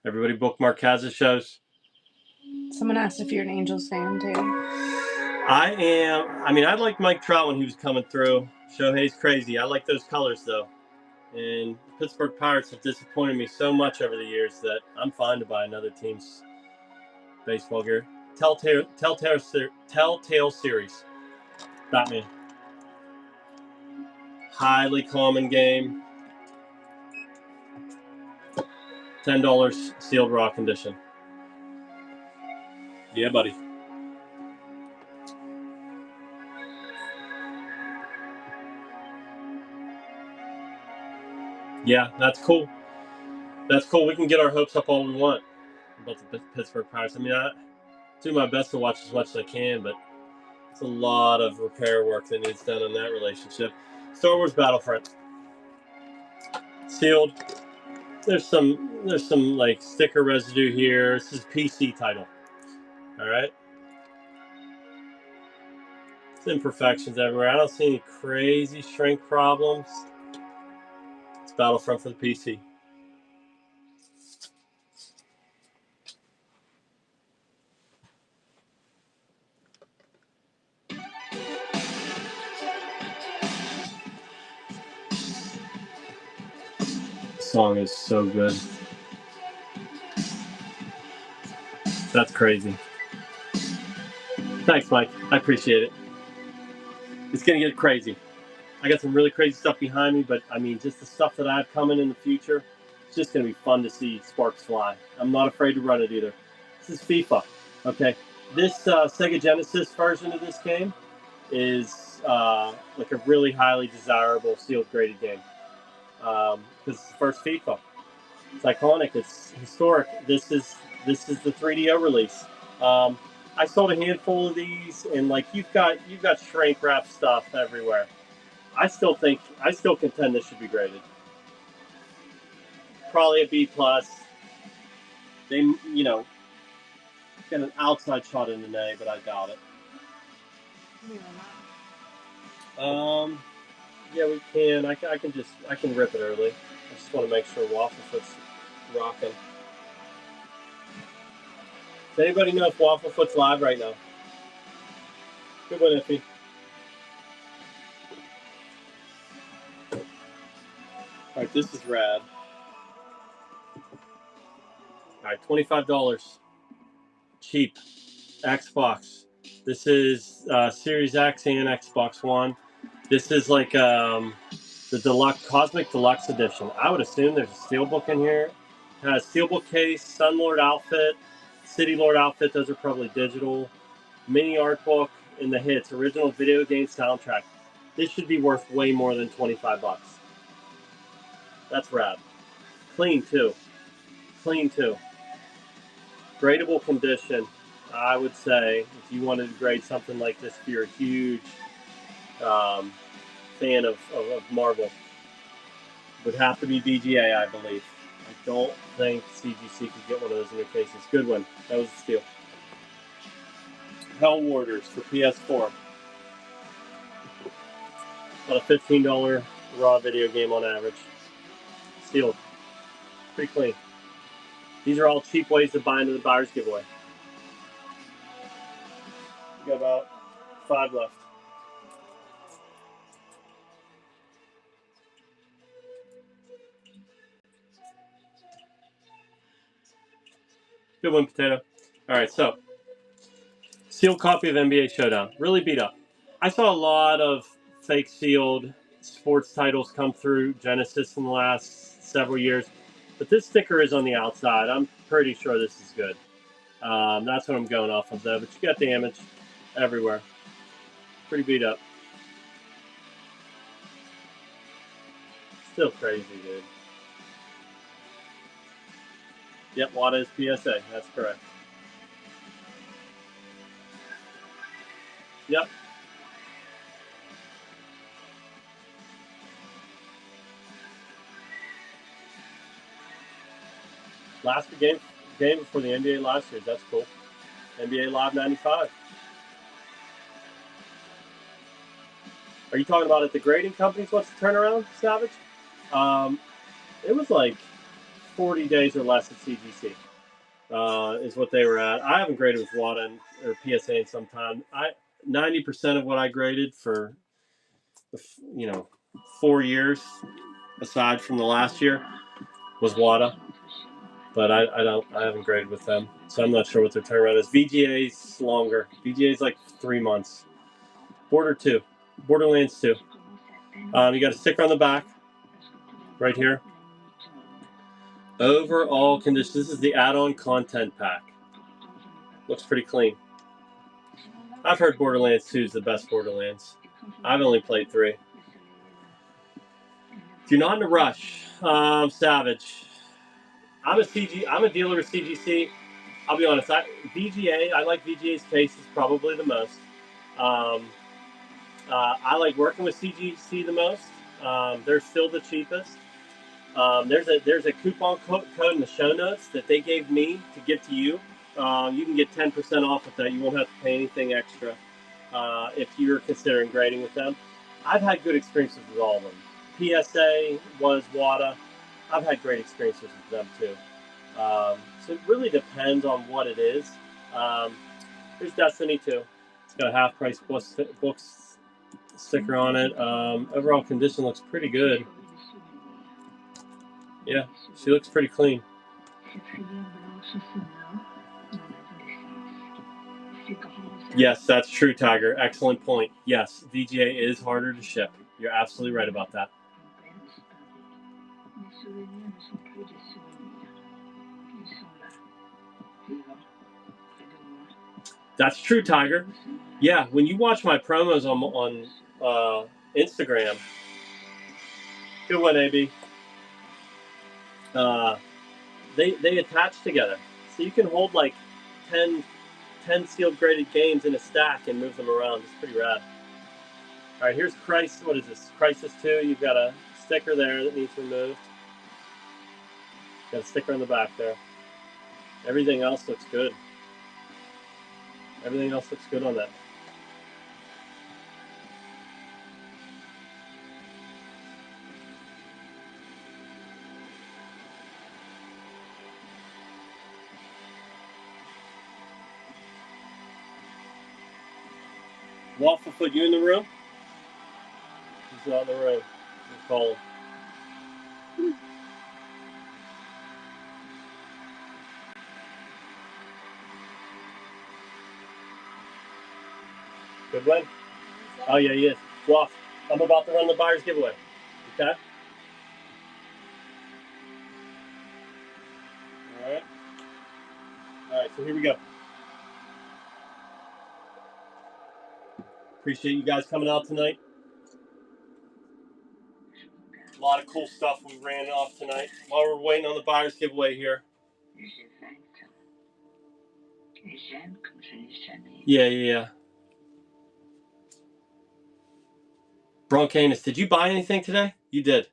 Everybody bookmark Kaz's shows. Someone asked if you're an Angels fan, too. I am. I mean, I liked Mike Trout when he was coming through. Shohei's crazy. I like those colors, though. And Pittsburgh Pirates have disappointed me so much over the years that I'm fine to buy another team's baseball gear. Telltale series. Batman. Highly common game. $10 sealed raw condition. Yeah, buddy. Yeah, that's cool. That's cool. We can get our hopes up all we want. about the Pittsburgh Pirates. I mean, I do my best to watch as much as I can, but it's a lot of repair work that needs done in that relationship. Star Wars Battlefront. Sealed. There's some like sticker residue here. This is PC title. All right. It's imperfections everywhere. I don't see any crazy shrink problems. It's Battlefront for the PC. The song is so good. That's crazy. Thanks, Mike. I appreciate it. It's going to get crazy. I got some really crazy stuff behind me, but I mean, just the stuff that I have coming in the future, it's just going to be fun to see sparks fly. I'm not afraid to run it either. This is FIFA. Okay. This Sega Genesis version of this game is like a really highly desirable sealed graded game. Because it's the first FIFA. It's iconic. It's historic. This is the 3DO release. I sold a handful of these, and like you've got shrink wrap stuff everywhere. I still contend this should be graded. Probably a B plus. They get an outside shot in an A, but I doubt it. Yeah, we can. I can rip it early. I just want to make sure Wafflefoot's rocking. Does anybody know if Wafflefoot's live right now? Good one, Iffy. All right, this is rad. All right, $25. Cheap. Xbox. This is Series X and Xbox One. This is like the deluxe Cosmic Deluxe Edition. I would assume there's a steelbook in here. It has steelbook case, Sunlord outfit, City Lord outfit. Those are probably digital. Mini art book, and the hits. Original video game soundtrack. This should be worth way more than $25. That's rad. Clean too. Gradable condition. I would say if you wanted to grade something like this, if you're a huge fan of Marvel, would have to be VGA, I believe. I don't think CGC could get one of those in their cases. Good one. That was a steal. Hell Warders for PS4. About a $15 raw video game on average. Sealed. Pretty clean. These are all cheap ways to buy into the buyer's giveaway. We got about 5 left. Good one, Potato. All right, so sealed copy of NBA Showdown. Really beat up. I saw a lot of fake sealed sports titles come through Genesis in the last several years, but this sticker is on the outside. I'm pretty sure this is good. That's what I'm going off of, though. But you got damage everywhere. Pretty beat up. Still crazy, dude. Yep, Wada is PSA. That's correct. Yep. Last game before the NBA Live Series. That's cool. NBA Live 95. Are you talking about at the grading companies? What's the turnaround, Savage? It was like 40 days or less at CGC. Is what they were at. I haven't graded with WADA or PSA in some time. 90% of what I graded for 4 years, aside from the last year, was WADA. But I haven't graded with them, so I'm not sure what their turnaround is. VGA's longer. VGA's like 3 months. Borderlands 2. You got a sticker on the back, right here. Overall condition. This is the add-on content pack. Looks pretty clean. I've heard Borderlands 2 is the best Borderlands. I've only played 3. If you're not in a rush, Savage. I'm a dealer with CGC. I'll be honest. VGA, I like VGA's cases probably the most. I like working with CGC the most. They're still the cheapest. There's a coupon code in the show notes that they gave me to give to you. You can get 10% off with that. You won't have to pay anything extra if you're considering grading with them. I've had good experiences with all of them. PSA was WADA. I've had great experiences with them too. So it really depends on what it is. There's Destiny too. It's got a half price books sticker on it. Overall condition looks pretty good. Yeah, she looks pretty clean. Yes, that's true, Tiger. Excellent point. Yes, VGA is harder to ship. You're absolutely right about that. That's true, Tiger. Yeah, when you watch my promos on Instagram, good one, AB. They attach together, so you can hold like 10 sealed graded games in a stack and move them around. It's pretty rad. All right, here's Crisis. What is this? Crisis 2. You've got a sticker there that needs removed. Got a sticker on the back there. Everything else looks good. Everything else looks good on that. Wafflefoot, you in the room? He's not in the room. We'll call him. Good win. Oh, yeah, he is. Waff, I'm about to run the buyer's giveaway. Okay? All right. All right, so here we go. Appreciate you guys coming out tonight. A lot of cool stuff we ran off tonight while we're waiting on the buyer's giveaway here. Yeah. Broncanus, did you buy anything today? You did.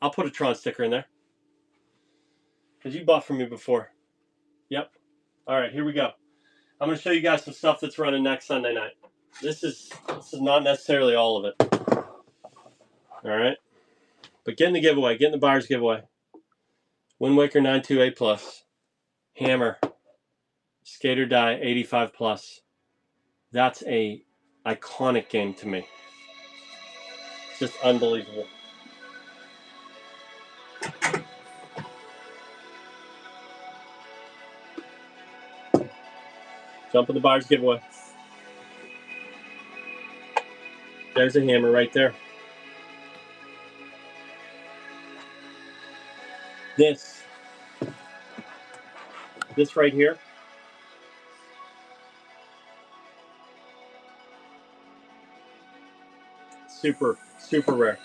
I'll put a Tron sticker in there. Because you bought from me before. Yep. All right, here we go. I'm going to show you guys some stuff that's running next Sunday night. This is not necessarily all of it. All right. But get in the giveaway. Get in the buyer's giveaway. Wind Waker 92A Plus. Hammer. Skater Die 85 Plus. That's a iconic game to me. It's just unbelievable. Jump in the buyer's giveaway. There's a hammer right there. This right here. Super, super rare.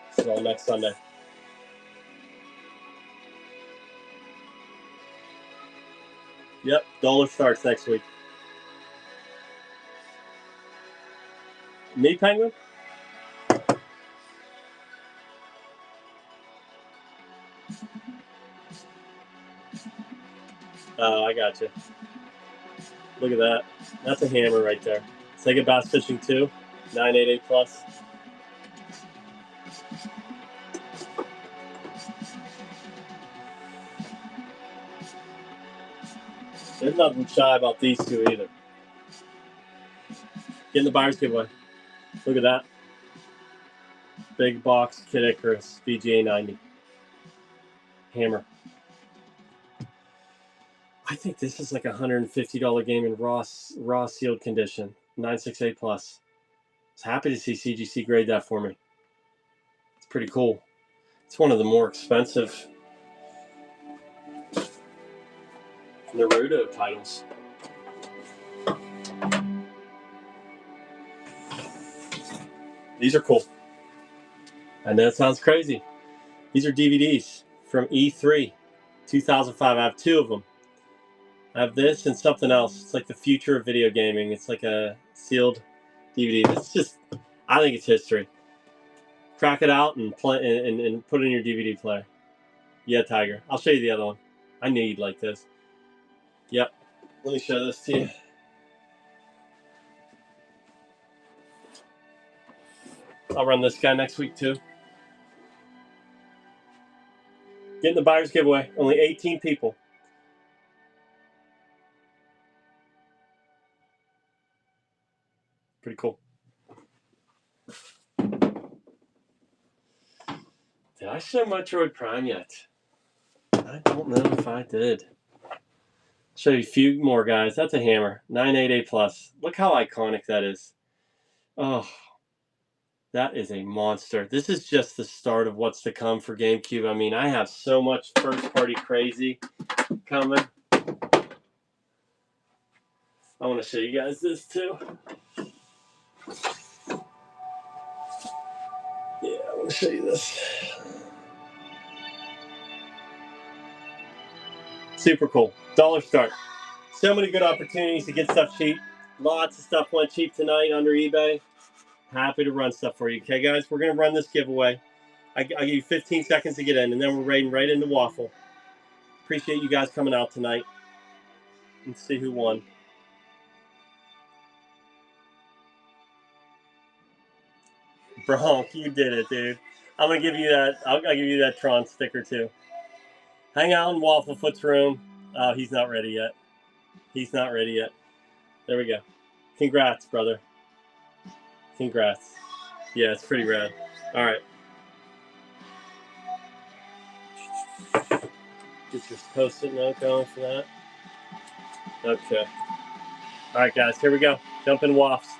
This is all next Sunday. Yep, dollar starts next week. Me, Penguin? Oh, I got you. Look at that. That's a hammer right there. Sega Bass Fishing 2, 988 Plus. There's nothing shy about these two either. Get in the buyer's giveaway. Look at that. Big box Kid Icarus VGA 90. Hammer. I think this is like a $150 game in raw sealed condition. 968 Plus. I was happy to see CGC grade that for me. It's pretty cool. It's one of the more expensive Naruto titles. These are cool. I know it sounds crazy. These are DVDs from E3, 2005. I have 2 of them. I have this and something else. It's like the future of video gaming. It's like a sealed DVD. It's just, I think it's history. Crack it out and play and put it in your DVD player. Yeah, Tiger. I'll show you the other one. I knew you'd like this. Yep. Let me show this to you. I'll run this guy next week too. Get in the buyer's giveaway. Only 18 people. Pretty cool. Did I show Metroid Prime yet? I don't know if I did. Show you a few more, guys. That's a hammer. 988 plus. Look how iconic that is. Oh, that is a monster. This is just the start of what's to come for GameCube. I mean, I have so much first-party crazy coming. I want to show you guys this too. Yeah, I want to show you this. Super cool. $1 start. So many good opportunities to get stuff cheap. Lots of stuff went cheap tonight under eBay. Happy to run stuff for you. Okay, guys, we're going to run this giveaway. I'll give you 15 seconds to get in, and then we're raiding right into Waffle. Appreciate you guys coming out tonight. Let's see who won. Bronk, you did it, dude. I'm going to give you that. I'll give you that Tron sticker, too. Hang out in Wafflefoot's room. Oh, he's not ready yet. He's not ready yet. There we go. Congrats, brother. Congrats. Yeah, it's pretty rad. All right. Get your post-it note going for that. Okay. All right, guys. Here we go. Jump in Waffs.